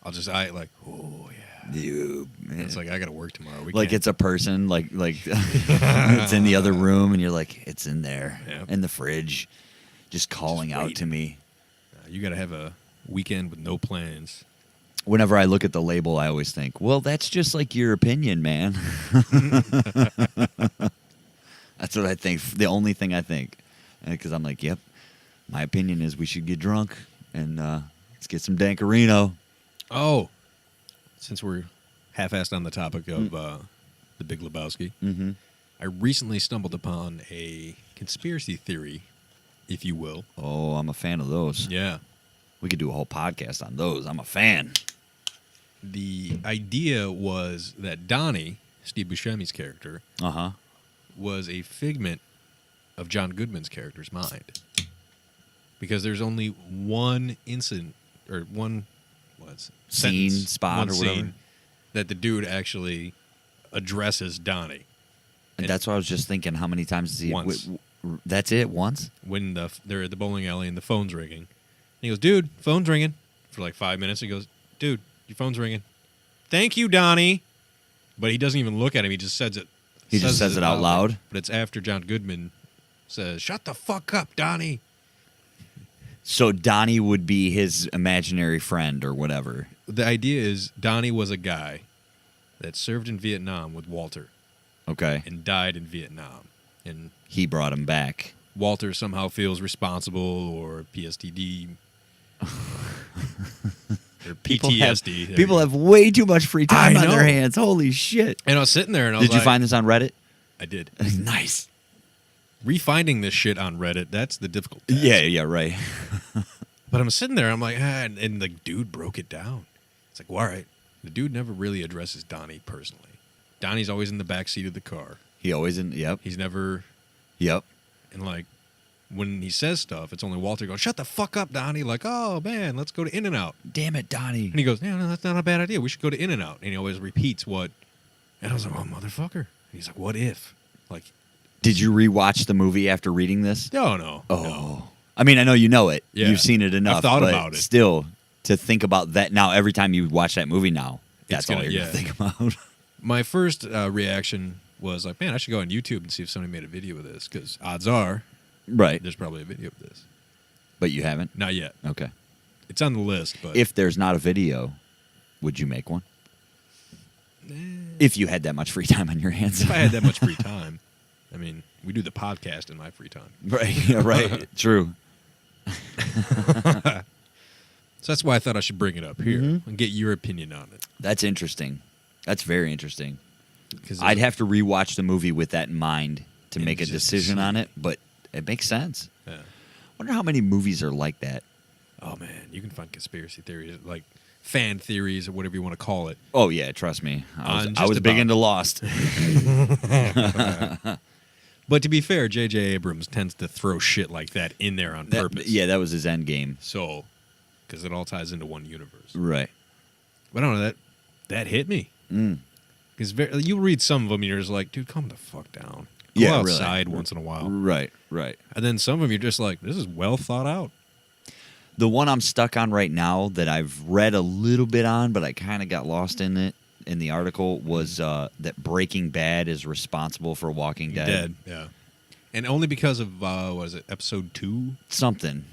I'll just like, oh yeah. Dude, And it's like I gotta work tomorrow. like it's a person, like it's in the other room, and you're like, it's in there, Yeah. in the fridge, just calling Just out waiting. to me. You gotta have a weekend with no plans. Whenever I look at the label, I always think, well, that's just like your opinion, man. That's what I think. The only thing I think. Because I'm like, yep, my opinion is we should get drunk and let's get some Dankarino. Oh, since we're half-assed on the topic of the Big Lebowski. Mm-hmm. I recently stumbled upon a conspiracy theory, if you will. Oh, I'm a fan of those. Yeah. We could do a whole podcast on those. I'm a fan. The idea was that Donny, Steve Buscemi's character, was a figment of John Goodman's character's mind. Because there's only one incident, or one scene, sentence, spot, one or whatever, scene that the dude actually addresses Donny. And that's what I was just thinking. How many times does he? Once. That's it. Once. When they're at the bowling alley and the phone's ringing, and he goes, "Dude, phone's ringing." For like 5 minutes, he goes, "Dude, your phone's ringing." "Thank you, Donny." But he doesn't even look at him. He just says it. He just says it out loud. But it's after John Goodman says, "Shut the fuck up, Donny." So Donnie would be his imaginary friend or whatever. The idea is Donny was a guy that served in Vietnam with Walter. Okay. And died in Vietnam. And he brought him back. Walter somehow feels responsible, or PSTD. Or PTSD. People have way too much free time on their hands. Holy shit. And I was sitting there and I was Did you find this on Reddit? I did. Nice. Refinding this shit on Reddit, that's the difficult task. Yeah, right. But I'm sitting there, I'm like, and the dude broke it down. It's like, well, all right. The dude never really addresses Donny personally. Donnie's always in the back seat of the car. Yep. He's never. Yep. And like, when he says stuff, it's only Walter going, "Shut the fuck up, Donny." Like, "Oh man, let's go to In-N-Out." Damn it, Donnie. And he goes, "Yeah, no, that's not a bad idea. We should go to In-N-Out." And he always repeats what. And I was like, "Oh, motherfucker." And he's like, "What if?" Like, did you rewatch the movie after reading this? No. Oh. No. I mean, I know you know it. Yeah. You've seen it enough. I've thought but about it. Still, to think about that now, every time you watch that movie now, that's all you're going to think about. My first reaction was like, man, I should go on YouTube and see if somebody made a video of this, because odds are there's probably a video of this. But you haven't? Not yet. Okay. It's on the list. But if there's not a video, would you make one? If you had that much free time on your hands. If I had that much free time. I mean, we do the podcast in my free time. Right. Yeah, right. True. So that's why I thought I should bring it up here and get your opinion on it. That's interesting. That's very interesting. Because I'd have to rewatch the movie with that in mind to make a decision on it, but it makes sense. Yeah. Wonder how many movies are like that. Oh, man. You can find conspiracy theories, like fan theories or whatever you want to call it. Oh, yeah. Trust me. I was about big into Lost. But to be fair, J.J. Abrams tends to throw shit like that in there on purpose. Yeah, that was his end game. So, because it all ties into one universe. Right. But I don't know, that hit me. Because you read some of them and you're just like, dude, calm the fuck down. Go outside once in a while. Right. And then some of them you're just like, this is well thought out. The one I'm stuck on right now that I've read a little bit on, but I kind of got lost in it, in the article, was that Breaking Bad is responsible for Walking Dead. Yeah. And only because of, what is it, episode 2? Something.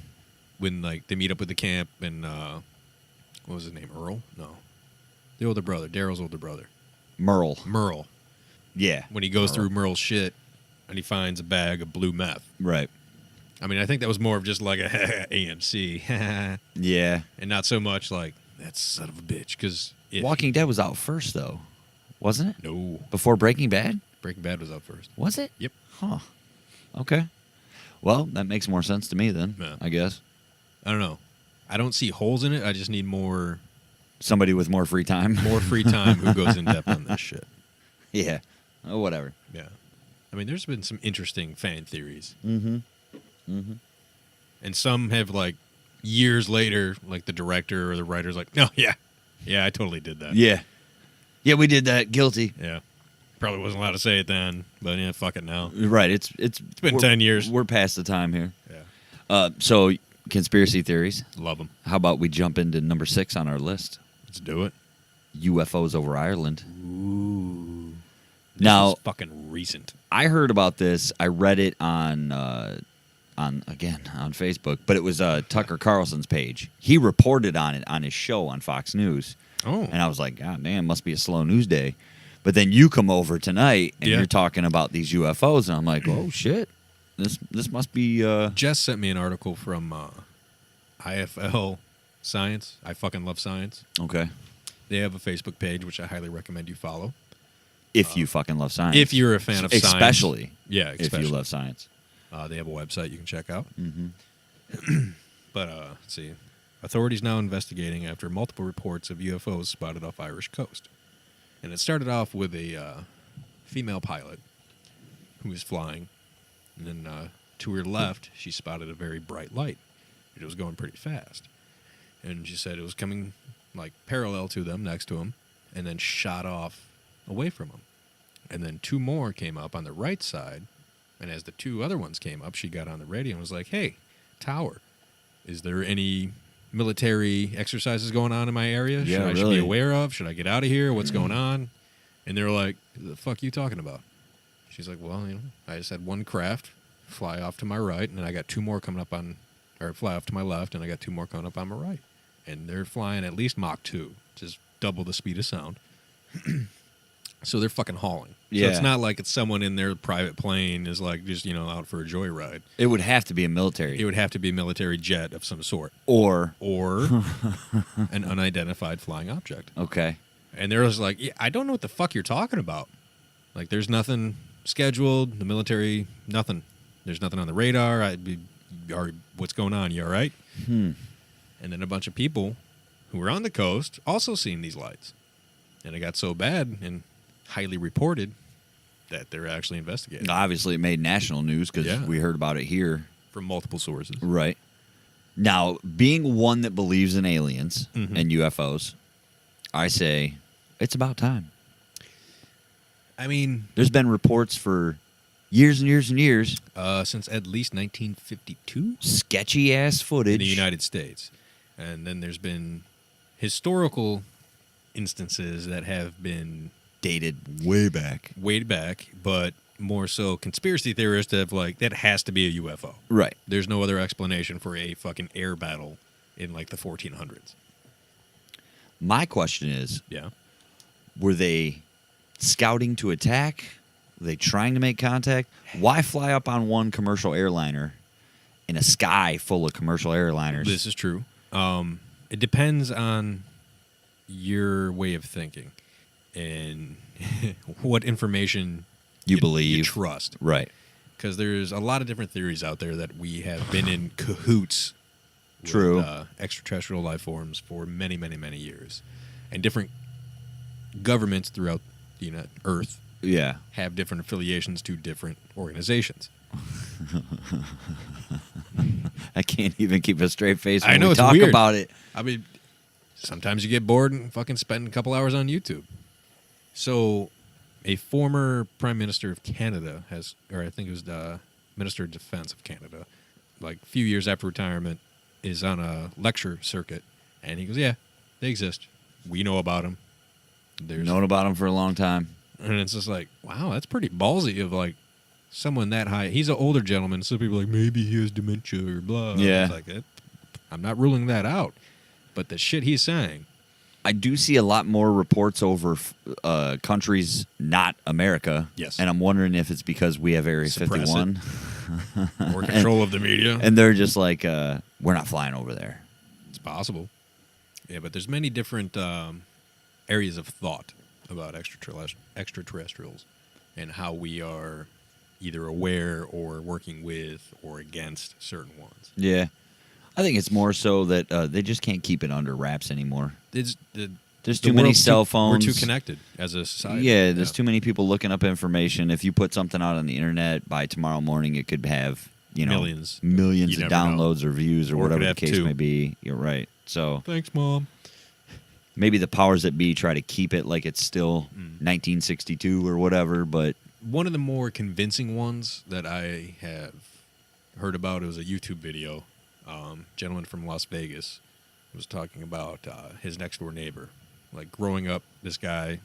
When, like, they meet up with the camp and, what was his name, Earl? No. The older brother, Daryl's older brother. Merle. Yeah. When he goes through Merle's shit and he finds a bag of blue meth. Right. I mean, I think that was more of just like a AMC. Yeah. And not so much like, that son of a bitch. Because Walking Dead was out first, though. Wasn't it? No. Before Breaking Bad? Breaking Bad was out first. Was it? Yep. Huh. Okay. Well, that makes more sense to me then, I guess. I don't know. I don't see holes in it. I just need more... Somebody with more free time. More free time who goes in depth on this shit. Yeah. Oh, whatever. Yeah. I mean, there's been some interesting fan theories. And some have, like, years later, like, the director or the writer's like, oh, yeah, I totally did that. Yeah, we did that. Guilty. Yeah. Probably wasn't allowed to say it then, but yeah, fuck it now. Right. It's been 10 years. We're past the time here. Yeah. So, conspiracy theories. Love them. How about we jump into number 6 on our list? Let's do it. UFOs over Ireland. Ooh. Now, is fucking recent. I heard about this. I read it on Facebook, but it was Tucker Carlson's page. He reported on it on his show on Fox News. Oh. And I was like, God damn, must be a slow news day. But then you come over tonight and you're talking about these UFOs, and I'm like, oh shit, this must be. Jess sent me an article from IFL Science. I fucking love science. Okay. They have a Facebook page, which I highly recommend you follow. If you fucking love science. If you're a fan of science. Especially. Yeah, if you love science. They have a website you can check out. Mm-hmm. But, let's see. Authorities now investigating after multiple reports of UFOs spotted off Irish coast. And it started off with a female pilot who was flying. And then to her left, she spotted a very bright light. It was going pretty fast. And she said it was coming like parallel to them, next to them, and then shot off away from them. And then 2 more came up on the right side. And as the 2 other ones came up, she got on the radio and was like, "Hey, tower, is there any military exercises going on in my area? Yeah, should be aware of? Should I get out of here? What's going on?" And they're like, "The fuck you talking about?" She's like, "Well, I just had 1 craft fly off to my right, and I got 2 more coming up or fly off to my left, and I got 2 more coming up on my right. And they're flying at least Mach 2, just double the speed of sound." So they're fucking hauling. Yeah. So it's not like it's someone in their private plane is like just, out for a joyride. It would have to be a military. It would have to be a military jet of some sort. Or an unidentified flying object. Okay. And they're just like, "Yeah, I don't know what the fuck you're talking about. Like, there's nothing scheduled. The military, nothing. There's nothing on the radar. What's going on? You all right?" And then a bunch of people who were on the coast also seen these lights. And it got so bad and highly reported that they're actually investigating. Obviously, it made national news because we heard about it here. From multiple sources. Right. Now, being one that believes in aliens and UFOs, I say it's about time. I mean, there's been reports for years and years and years. Since at least 1952? Sketchy-ass footage. In the United States. And then there's been historical instances that have been dated way back, but more so conspiracy theorists have that has to be a UFO. Right. There's no other explanation for a fucking air battle in the 1400s. My question is, were they scouting to attack? Were they trying to make contact? Why fly up on one commercial airliner in a sky full of commercial airliners? This is true. It depends on your way of thinking and what information you believe, you trust. Right. Because there's a lot of different theories out there that we have been in cahoots with extraterrestrial life forms for many, many, many years. And different governments throughout the Earth have different affiliations to different organizations. I can't even keep a straight face when I know, we it's talk weird. about it. I mean, sometimes you get bored and fucking spend a couple hours on YouTube. So, a former Prime Minister of Canada I think it was the Minister of Defense of Canada, a few years after retirement, is on a lecture circuit, and he goes, "Yeah, they exist. We know about them. Known about them for a long time." And it's just like, wow, that's pretty ballsy of someone that high. He's an older gentleman, so people are like, maybe he has dementia or blah. Yeah. It's I'm not ruling that out. But the shit he's saying. I do see a lot more reports over countries not America. Yes. And I'm wondering if it's because we have Area Suppress 51. Or control of the media. And they're just like, we're not flying over there. It's possible. Yeah, but there's many different areas of thought about extraterrestrials and how we are either aware or working with or against certain ones. Yeah. I think it's more so that they just can't keep it under wraps anymore. There's too many cell phones. We're too connected as a society. Yeah, there's too many people looking up information. If you put something out on the internet, by tomorrow morning it could have millions of downloads or views or whatever the case may be. You're right. So thanks, Mom. Maybe the powers that be try to keep it like it's still 1962 or whatever. But one of the more convincing ones that I have heard about, it was a YouTube video. Gentleman from Las Vegas was talking about his next door neighbor. Growing up, this guy,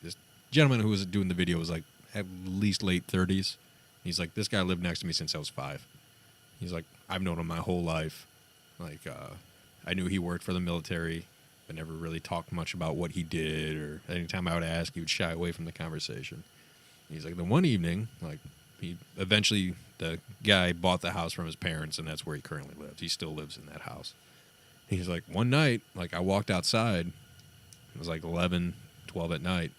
this gentleman who was doing the video was at least late 30s. He's like, this guy lived next to me since I was 5. He's like, I've known him my whole life. I knew he worked for the military, but never really talked much about what he did, or anytime I would ask, he would shy away from the conversation. He's like, the one evening, the guy bought the house from his parents, and that's where he currently lives. He still lives in that house. He's like, one night, I walked outside, It was like 11, 12 at night.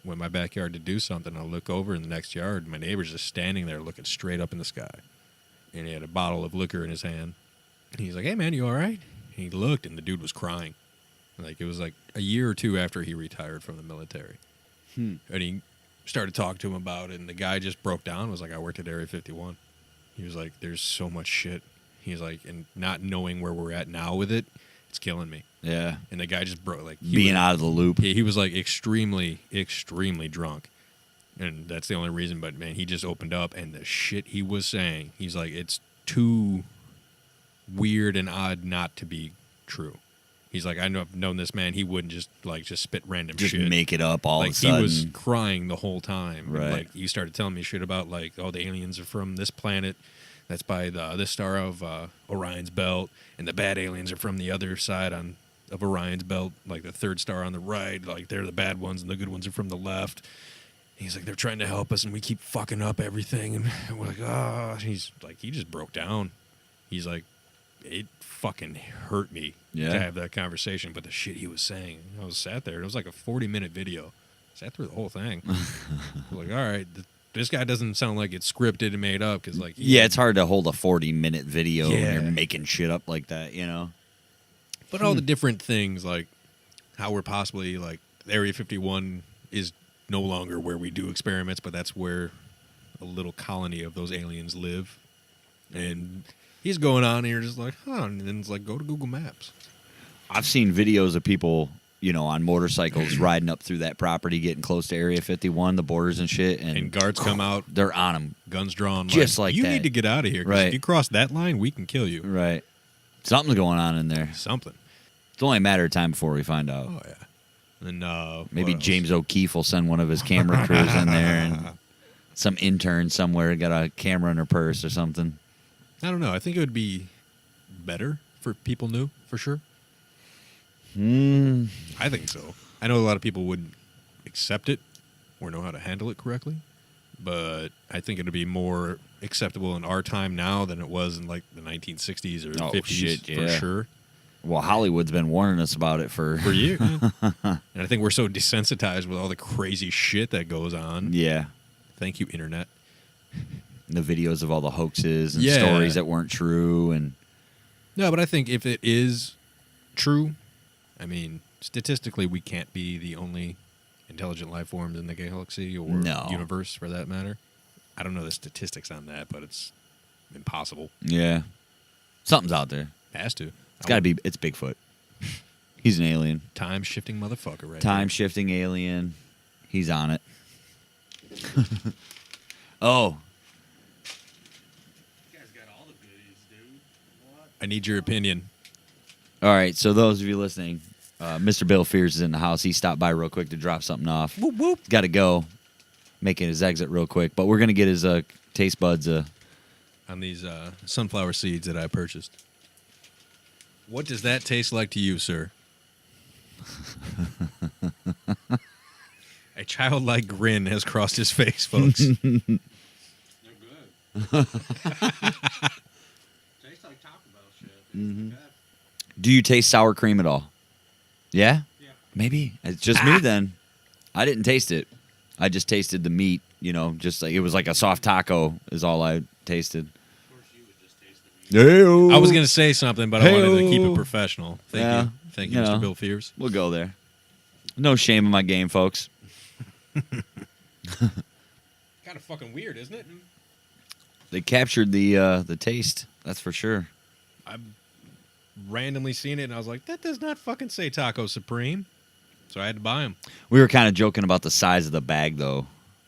Went in my backyard to do something. I look over in the next yard. My neighbor's just standing there looking straight up in the sky. And he had a bottle of liquor in his hand. And he's like, hey, man, you all right? And he looked, and the dude was crying. Like, it was like a year or two after he retired from the military. And he started talking to him about it, and the guy just broke down. Was like, I worked at Area 51. He was like, there's so much shit. He's like, and not knowing where we're at now with it, it's killing me. Yeah. And the guy just broke, like, being out of the loop. He was like extremely, extremely drunk. And that's the only reason, but man, he just opened up, and the shit he was saying, he's like, it's too weird and odd not to be true. He's like, I've known this man, he wouldn't just spit random Just shit. make it up all like, of a sudden. he was crying the whole time. Right. And, like, he started telling me shit about, like, oh, the aliens are from this planet that's by this star of Orion's belt, and the bad aliens are from the other side of Orion's belt, like the third star on the right. Like, they're the bad ones, and the good ones are from the left. And he's like, they're trying to help us, and we keep fucking up everything. And we're like, ah. Oh. He's like, he just broke down. He's like, it fucking hurt me to have that conversation. But the shit he was saying, I was sat there. It was like a 40-minute video. Sat through the whole thing. Like, all right, this guy doesn't sound like it's scripted and made up. Cause like, it's hard to hold a 40-minute video when you're making shit up like that, you know? But all the different things, like how we're possibly, like, Area 51 is no longer where we do experiments, but that's where a little colony of those aliens live. And he's going on, and you're just like, huh. And then it's like, go to Google Maps. I've seen videos of people, you know, on motorcycles riding up through that property, getting close to Area 51, the borders and shit. And guards come out. They're on them. Guns drawn. Just like you that. need to get out of here. 'Cause Right. if you cross that line, we can kill you. Right. Something's going on in there. Something. It's only a matter of time before we find out. Oh, yeah. And maybe what else? James O'Keefe will send one of his camera crews in there, and some intern somewhere got a camera in her purse or something. I don't know. I think it would be better for people new, for sure. I think so. I know a lot of people wouldn't accept it or know how to handle it correctly, but I think it would be more acceptable in our time now than it was in, like, the 1960s or 50s, for sure. Well, Hollywood's been warning us about it for years. And I think we're so desensitized with all the crazy shit that goes on. Yeah. Thank you, Internet. The videos of all the hoaxes and stories that weren't true. And no, but I think if it is true, I mean, statistically, we can't be the only intelligent life forms in the galaxy or universe, for that matter. I don't know the statistics on that, but it's impossible. Yeah. Something's out there. Has to. It's got to be. It's Bigfoot. He's an alien. Time-shifting motherfucker, right? Time-shifting alien. He's on it. Oh. You guys got all the goodies, dude. What? I need your opinion. All right, so those of you listening, Mr. Bill Fears is in the house. He stopped by real quick to drop something off. Whoop, whoop. Got to go, making his exit real quick. But we're going to get his taste buds. On these sunflower seeds that I purchased. What does that taste like to you, sir? A childlike grin has crossed his face, folks. They're good. Tastes like Taco Bell shit. Dude. Do you taste sour cream at all? Yeah? Yeah. Maybe. It's just me then. I didn't taste it. I just tasted the meat, you know, just like it was like a soft taco is all I tasted. Of course, you would just taste the meat. Hey-o. I was going to say something, but I wanted to keep it Hey-o. professional. Thank Yeah. you. Thank you, You Mr. know. Bill Fears. We'll go there. No shame in my game, folks. Kind of fucking weird, isn't it? They captured the taste, that's for sure. I've randomly seen it, and I was like, that does not fucking say Taco Supreme. So I had to buy them. We were kind of joking about the size of the bag, though,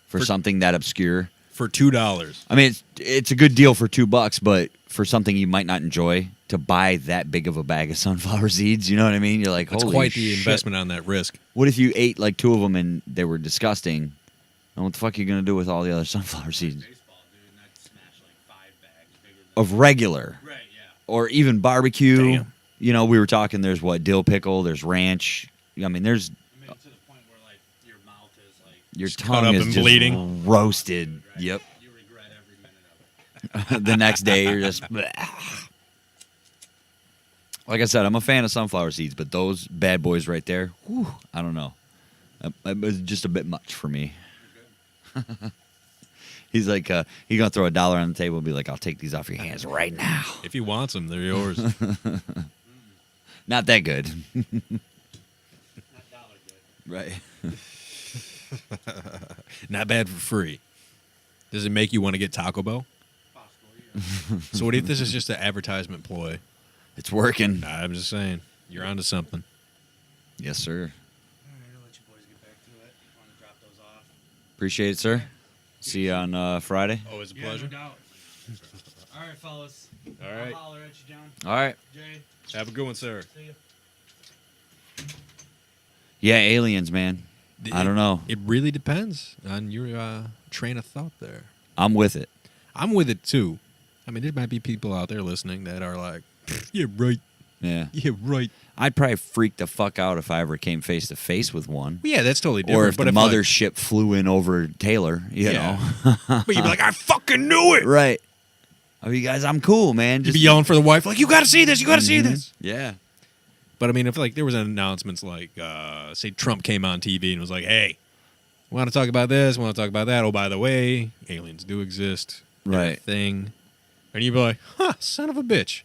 for something that obscure. For $2. I mean, it's a good deal for $2, but for something you might not enjoy, to buy that big of a bag of sunflower seeds, you know what I mean? You're like, That's holy quite the shit. investment on that risk. What if you ate like 2 of them and they were disgusting? And what the fuck are you going to do with all the other sunflower seeds? Baseball, dude, and I'd smash like 5 bags bigger than Of regular. Right, yeah. Or even barbecue. Damn. You know, we were talking, there's what, dill pickle, there's ranch. I mean, there's, I mean, to the point where like your mouth is like your Just cut tongue up is and just bleeding. roasted. right? Yep. You regret every minute of it. The next day, you're just, bleh. Like I said, I'm a fan of sunflower seeds, but those bad boys right there, whew, I don't know. It was just a bit much for me. He's like, he's going to throw $1 on the table and be like, I'll take these off your hands right now. If he wants them, they're yours. Not that good. Not dollar good. Right. Not bad for free. Does it make you want to get Taco Bell? Possibly, yeah. So what if this is just an advertisement ploy? It's working. Nah, I'm just saying. You're onto something. Yes, sir. All right, I'll let you boys get back to it. Want to drop those off? Appreciate it, sir. See you on Friday. Always a Yeah, pleasure. no doubt. All right, fellas. All right. I'll holler at you, John. All right. Jay, Have a good one, sir. see you. Yeah, aliens, man. I don't know. It really depends on your train of thought there. I'm with it. I'm with it, too. I mean, there might be people out there listening that are like, yeah, right. Yeah. Yeah, right. I'd probably freak the fuck out if I ever came face to face with one. Well, yeah, that's totally different. Or if the mothership flew in over Taylor, you know. But you'd be like, I fucking knew it. Right. Oh, you guys, I'm cool, man. You'd be yelling for the wife, like, you got to see this. You got to see this. Yeah. But I mean, if like there was announcements like, say Trump came on TV and was like, "Hey, want to talk about this? Want to talk about that? Oh, by the way, aliens do exist." They're a Right. thing, and you'd be like, "Huh, son of a bitch."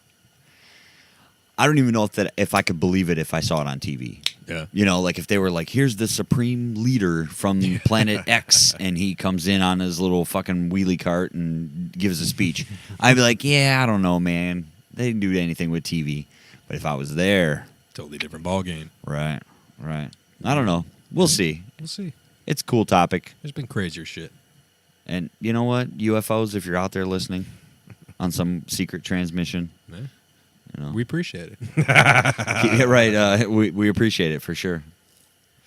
I don't even know if I could believe it if I saw it on TV. Yeah. You know, like if they were like, here's the supreme leader from planet X, and he comes in on his little fucking wheelie cart and gives a speech. I'd be like, yeah, I don't know, man. They didn't do anything with TV. But if I was there, Totally different ball game. right. I don't know. We'll see. We'll see. It's a cool topic. There's been crazier shit. And you know what? UFOs, if you're out there listening on some secret transmission, Yeah. you know. We appreciate it. Yeah, right. We appreciate it for sure.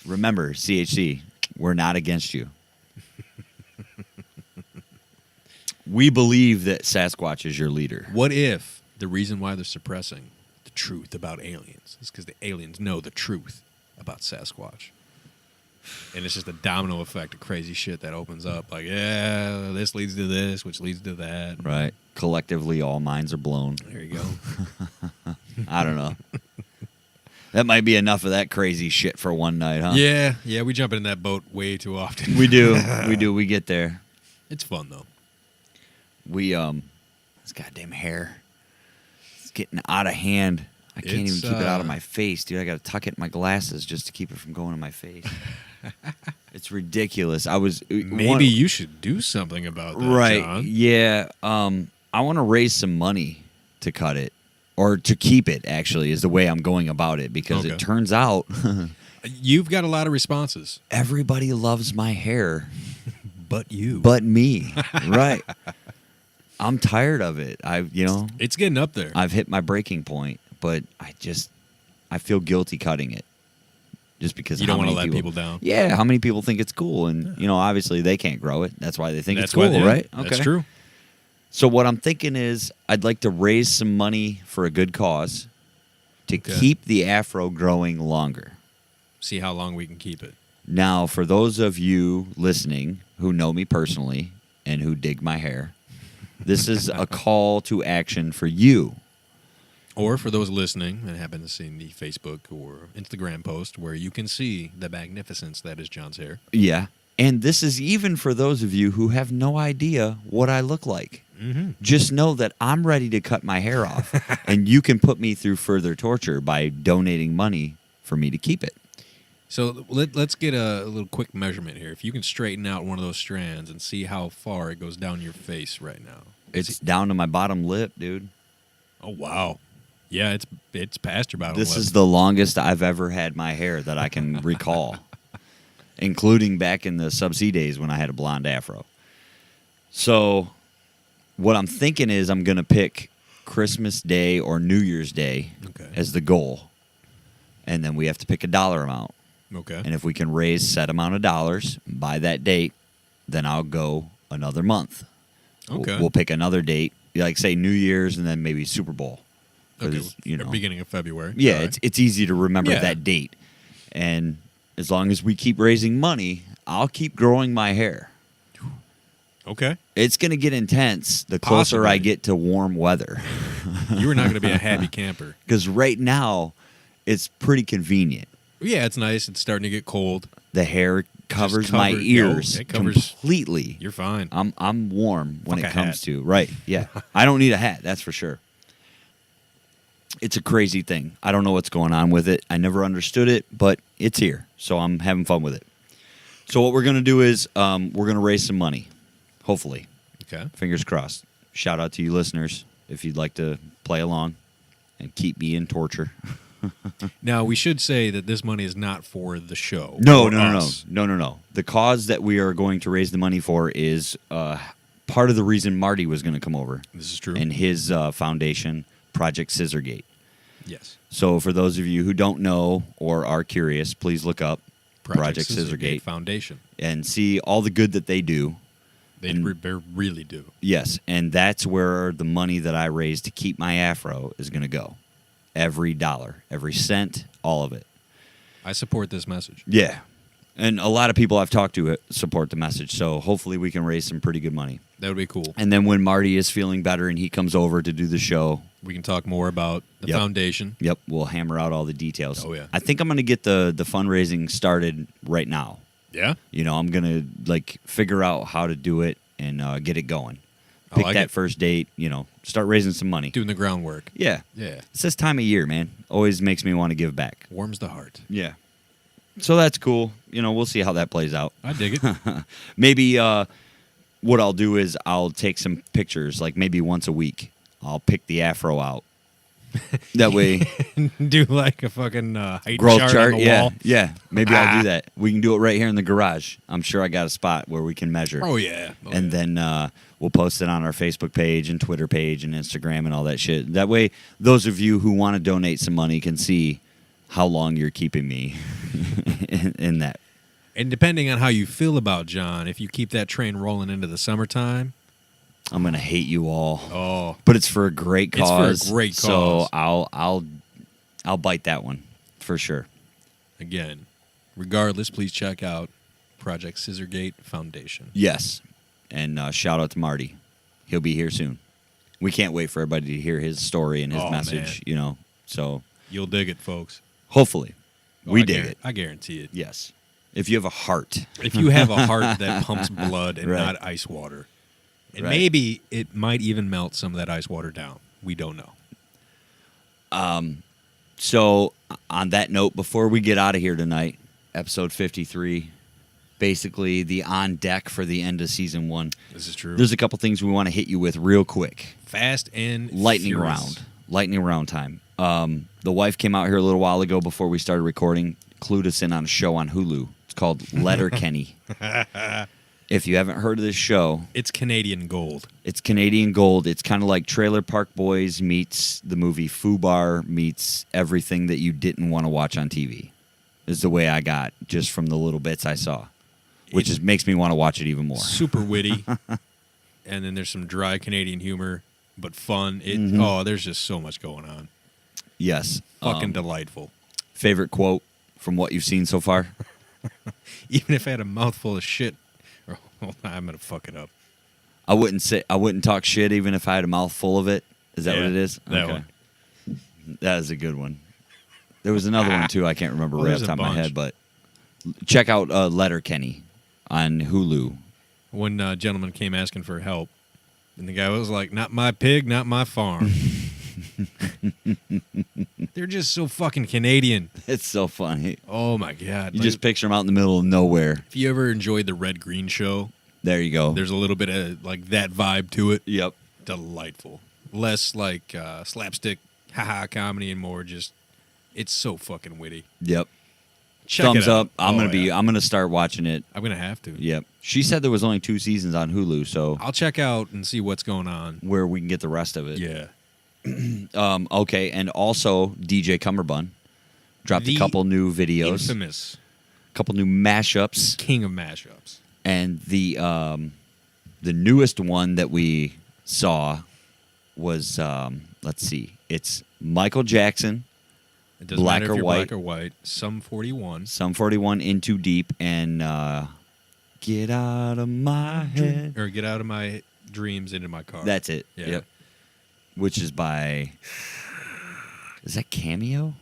Remember, CHC, we're not against you. We believe that Sasquatch is your leader. What if the reason why they're suppressing the truth about aliens is because the aliens know the truth about Sasquatch? And it's just a domino effect of crazy shit that opens up. Like, yeah, this leads to this, which leads to that. Right. Collectively, all minds are blown. There you go. I don't know. That might be enough of that crazy shit for one night, huh? Yeah, we jump in that boat way too often. We do. We get there. It's fun though. This goddamn hair. It's getting out of hand. I can't even keep it out of my face, dude. I got to tuck it in my glasses just to keep it from going in my face. It's ridiculous. Maybe you should do something about that, right. John. Yeah. I want to raise some money to cut it, or to keep it. Actually, is the way I'm going about it, because Okay. it turns out You've got a lot of responses, everybody loves my hair, but you. but me. Right. I'm tired of it. It's getting up there. I've hit my breaking point, but I feel guilty cutting it. Just because You don't want to let people down. Yeah, how many people think it's cool? And, obviously they can't grow it. That's why they think That's it's cool, why they- right? That's true. So what I'm thinking is I'd like to raise some money for a good cause to Okay. keep the afro growing longer. See how long we can keep it. Now, for those of you listening who know me personally and who dig my hair, this is a call to action for you. Or for those listening and happen to see the Facebook or Instagram post where you can see the magnificence that is John's hair. Yeah. And this is even for those of you who have no idea what I look like. Mm-hmm. Just know that I'm ready to cut my hair off, and you can put me through further torture by donating money for me to keep it. So let's get a little quick measurement here. If you can straighten out one of those strands and see how far it goes down your face right now. It's down to my bottom lip, dude. Oh, wow. Yeah, it's past your bottom This lip. is the longest I've ever had my hair that I can recall, including back in the Sub-C days when I had a blonde afro. So what I'm thinking is I'm going to pick Christmas Day or New Year's Day Okay. as the goal. And then we have to pick a dollar amount. Okay. And if we can raise set amount of dollars by that date, then I'll go another month. Okay. We'll pick another date, like say New Year's and then maybe Super Bowl. Okay. 'Cause, Beginning of February. Yeah, All right. it's easy to remember Yeah. that date. And as long as we keep raising money, I'll keep growing my hair. Okay. It's going to get intense the closer Possibly. I get to warm weather. You were not going to be a happy camper. Because right now, it's pretty convenient. Yeah, it's nice. It's starting to get cold. The hair covers Just my cover- ears no, it covers- completely. You're fine. I'm warm when Fuck it a comes hat. to right. Yeah, I don't need a hat. That's for sure. It's a crazy thing. I don't know what's going on with it. I never understood it, but it's here, so I'm having fun with it. So what we're gonna do is we're gonna raise some money, hopefully. Okay. Fingers crossed. Shout out to you listeners if you'd like to play along and keep me in torture. Now, we should say that this money is not for the show. No. or us. The cause that we are going to raise the money for is part of the reason Marty was going to come over. This is true. And his foundation, Project Scissorgate. Yes. So for those of you who don't know or are curious, please look up Project Scissorgate Foundation. and see all the good that they do. They really do. Yes, and that's where the money that I raise to keep my afro is going to go. Every dollar, every cent, all of it. I support this message. Yeah. And a lot of people I've talked to support the message, so hopefully we can raise some pretty good money. That would be cool. And then when Marty is feeling better and he comes over to do the show, We can talk more about the Yep. foundation. yep, we'll hammer out all the details. Oh, yeah. I think I'm going to get the fundraising started right now. Yeah? You know, I'm going to figure out how to do it and get it going. I Pick like that it. first date, start raising some money. Doing the groundwork. Yeah. Yeah. It's this time of year, man. Always makes me want to give back. Warms the heart. Yeah. So that's cool. We'll see how that plays out. I dig it. Maybe what I'll do is I'll take some pictures, like maybe once a week. I'll pick the afro out. That way, Do like a fucking height growth chart, chart. on the Yeah, wall. yeah. Maybe I'll do that. We can do it right here in the garage. I'm sure I got a spot where we can measure. Oh, yeah. Oh, And yeah. then we'll post it on our Facebook page and Twitter page and Instagram and all that shit. That way, those of you who want to donate some money can see how long you're keeping me in that. And depending on how you feel about John, if you keep that train rolling into the summertime, I'm gonna hate you all. oh, But it's for a great It's for a cause. great So cause. I'll bite that one for sure. again, regardless, please check out Project Scissorgate Foundation. Yes, and shout out to Marty. He'll be here soon. We can't wait for everybody to hear his story and his Oh, message. So You'll dig it, folks. hopefully Oh, we I dig it. I guarantee it. Yes, if you have a heart. If you have a heart that pumps blood and Right. not ice water, and Right. maybe it might even melt some of that ice water down. We don't know. So on that note, before we get out of here tonight, episode 53, basically the on deck for the end of season 1. This is true. There's a couple things we want to hit you with real quick. Fast and Lightning furious. round time. The wife came out here a little while ago before we started recording, clued us in on a show on Hulu. It's called Letterkenny. If you haven't heard of this show, It's Canadian gold. it's Canadian gold. It's kind of like Trailer Park Boys meets the movie Fubar meets everything that you didn't want to watch on TV. Is the way I got just from the little bits I saw, which It's makes me want to watch it even more. super witty. And then there's some dry Canadian humor, but fun. There's just so much going on. Yes. Fucking delightful. Favorite quote from what you've seen so far? Even if I had a mouthful of shit, I'm gonna fuck it up. I wouldn't talk shit even if I had a mouthful of it. Is that Yeah, what it is? that one. That is a good one. There was another one too. I can't remember Well, right off there's the a top of my bunch. head, but check out Letterkenny on Hulu. One gentleman came asking for help, and the guy was like, "Not my pig, not my farm." They're just so fucking Canadian. It's so funny. Oh my god! You just picture them out in the middle of nowhere. if you ever enjoyed the Red Green Show, There you go. there's a little bit of like that vibe to it. Yep. Delightful. Less like slapstick, haha comedy, and more just. It's so fucking witty. Yep. Check Thumbs it out. up. I'm Oh, gonna yeah. I'm gonna start watching it. I'm gonna have to. Yep. She said there was only 2 seasons on Hulu, so I'll check out and see what's going on. where we can get the rest of it. Yeah. Okay, and also DJ Cumberbund dropped The a couple new videos, Infamous a couple new mashups, king of mashups. and the newest one that we saw was let's see, it's Michael Jackson, It doesn't Black matter or if you're white. black or white. Some 41. Sum 41, In Too Deep, and Get Out of My Head. Or get out of my dreams into my car. That's it. Yeah. Yep. which is by. Is that Cameo?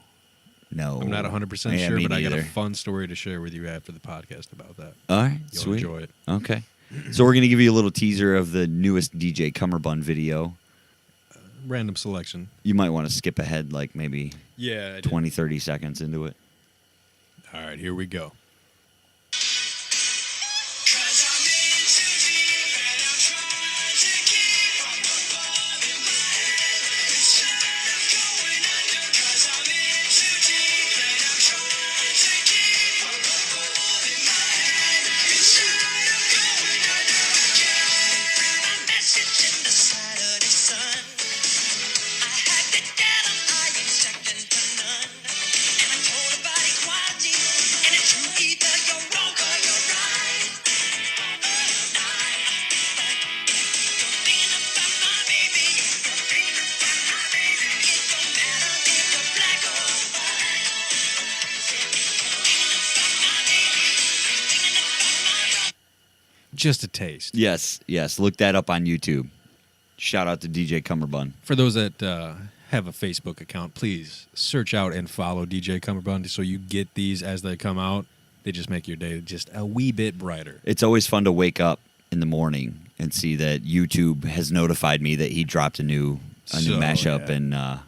No, I'm not 100% Yeah, sure, me but I got a neither. fun story to share with you after the podcast about that. All right, You'll sweet. enjoy it. Okay, so we're gonna give you a little teaser of the newest DJ Cummerbund video. Random selection. You might want to skip ahead, like maybe Yeah. 20, 30 seconds into it. All right, here we go. Just a taste. Yes. Look that up on YouTube. Shout out to DJ Cummerbund. For those that have a Facebook account, please search out and follow DJ Cummerbund so you get these as they come out. They just make your day just a wee bit brighter. It's always fun to wake up in the morning and see that YouTube has notified me that he dropped a new mashup, yeah. and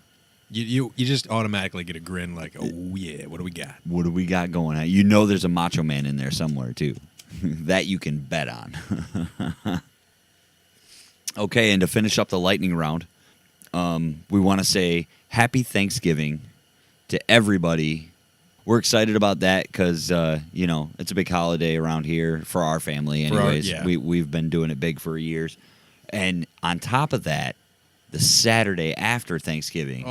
You just automatically get a grin like, oh yeah, what do we got? what do we got going on? You know, there's a Macho Man in there somewhere too. That you can bet on. Okay, and to finish up the lightning round, we want to say Happy Thanksgiving to everybody. We're excited about that because, it's a big holiday around here for our family anyways. We've been doing it big for years. And on top of that, the Saturday after Thanksgiving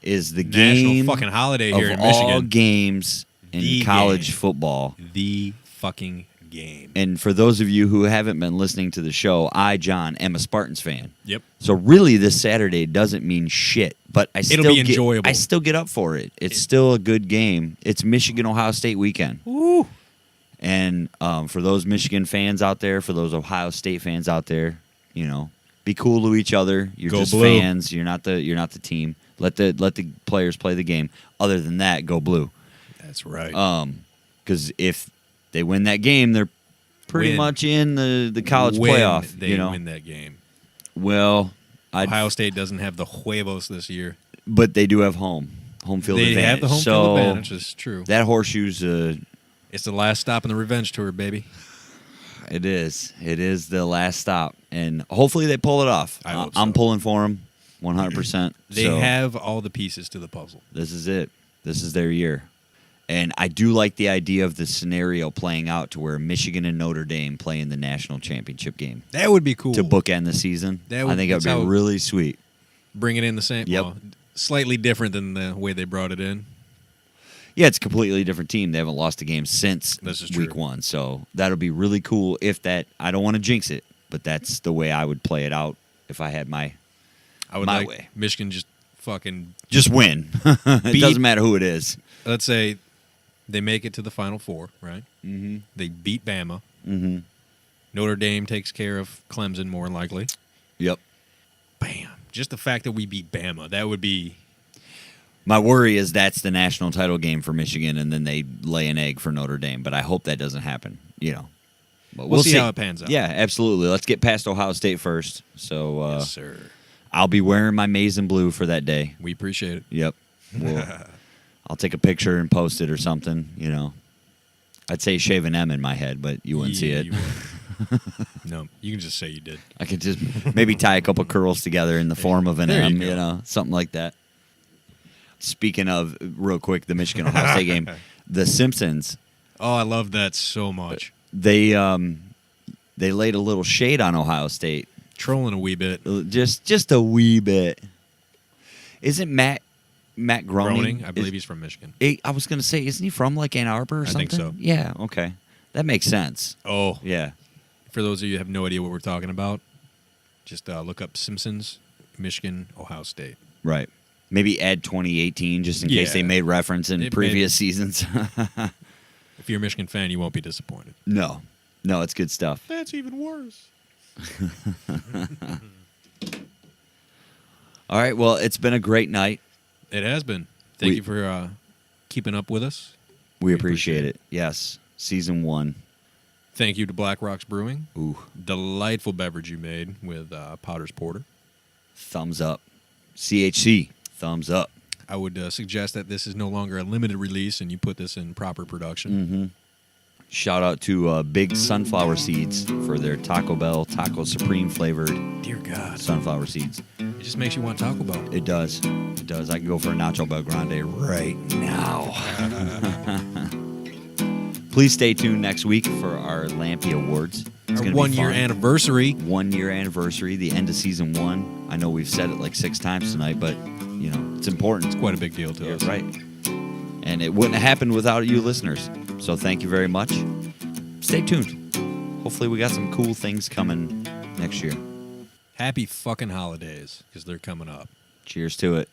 is the National game fucking holiday of here in all Michigan. games in The college game. football. The fucking game. And for those of you who haven't been listening to the show, I, John, am a Spartans fan. Yep. So really, this Saturday doesn't mean shit, but It'll be enjoyable. I still get up for it. It's still a good game. It's Michigan-Ohio State weekend. Woo. And for those Michigan fans out there, for those Ohio State fans out there, be cool to each other. You're Go just blue. fans. You're not the team. Let the players play the game. Other than that, go blue. That's right. Because if they win that game, they're pretty Win. much in the college When playoff. They win that game. Well, Ohio State doesn't have the huevos this year. but they do have home field They advantage. have the home so field advantage. It's true. That horseshoe's It's the last stop in the revenge tour, baby. it is the last stop, and hopefully they pull it off. I hope I'm so. pulling for them 100%. They have all the pieces to the puzzle. This is it. This is their year. And I do like the idea of the scenario playing out to where Michigan and Notre Dame play in the national championship game That would be cool. to bookend the season. That would- I think it would that's be how- really sweet. Bring it in the same. Yep. Well, slightly different than the way they brought it in. Yeah, it's a completely different team. They haven't lost a game since This is week true. 1. So that'll be really cool if that – I don't want to jinx it, but that's the way I would play it out if I had my I would My like way. Michigan just fucking. – just win. It Beat- doesn't matter who it is. Let's say they make it to the Final Four, right? Mm-hmm. They beat Bama. Mm-hmm. Notre Dame takes care of Clemson more than likely. Yep. Bam. Just the fact that we beat Bama, that would be. My worry is that's the national title game for Michigan, and then they lay an egg for Notre Dame. But I hope that doesn't happen. But We'll see how it pans out. Yeah, absolutely. Let's get past Ohio State first. So Yes, sir. I'll be wearing my maize and blue for that day. We appreciate it. Yep. I'll take a picture and post it or something. I'd say shave an M in my head, but you wouldn't see Yeah, it. you would. No, you can just say you did. I could just maybe tie a couple curls together in the form of an There you M, go. something like that. Speaking of, real quick, the Michigan Ohio State game, the Simpsons, Oh, I love that so much. they laid a little shade on Ohio State, Trolling a wee bit. just a wee bit. Isn't Matt Groening? Groening, I believe he's from Michigan. I was gonna say, isn't he from like Ann Arbor or I something? think so. Yeah. Okay, that makes sense. Oh, Yeah. for those of you who have no idea what we're talking about, just look up Simpsons, Michigan, Ohio State. Right. Maybe add 2018 just in case Yeah. they made reference in It previous seasons. If you're a Michigan fan, you won't be disappointed. No, it's good stuff. That's even worse. All right. Well, it's been a great night. It has been. Thank you for keeping up with us. We appreciate it. Yes. Season 1. Thank you to Blackrocks Brewing. Ooh. Delightful beverage you made with Potter's Porter. Thumbs up. CHC. Thumbs up. I would suggest that this is no longer a limited release and you put this in proper production. Mm-hmm. Shout out to Big Sunflower Seeds for their Taco Bell Taco Supreme flavored Dear God. sunflower seeds. It just makes you want Taco Bell. It does. It does. I can go for a Nacho Bel Grande right now. Please stay tuned next week for our Lampy Awards. It's Our gonna be 1 year fun. anniversary. 1 year anniversary, the end of season 1. I know we've said it like 6 times tonight, but you know it's important. It's quite a big deal to You're us. right. And it wouldn't have happened without you listeners. So thank you very much. Stay tuned. Hopefully we got some cool things coming next year. Happy fucking holidays, because they're coming up. Cheers to it.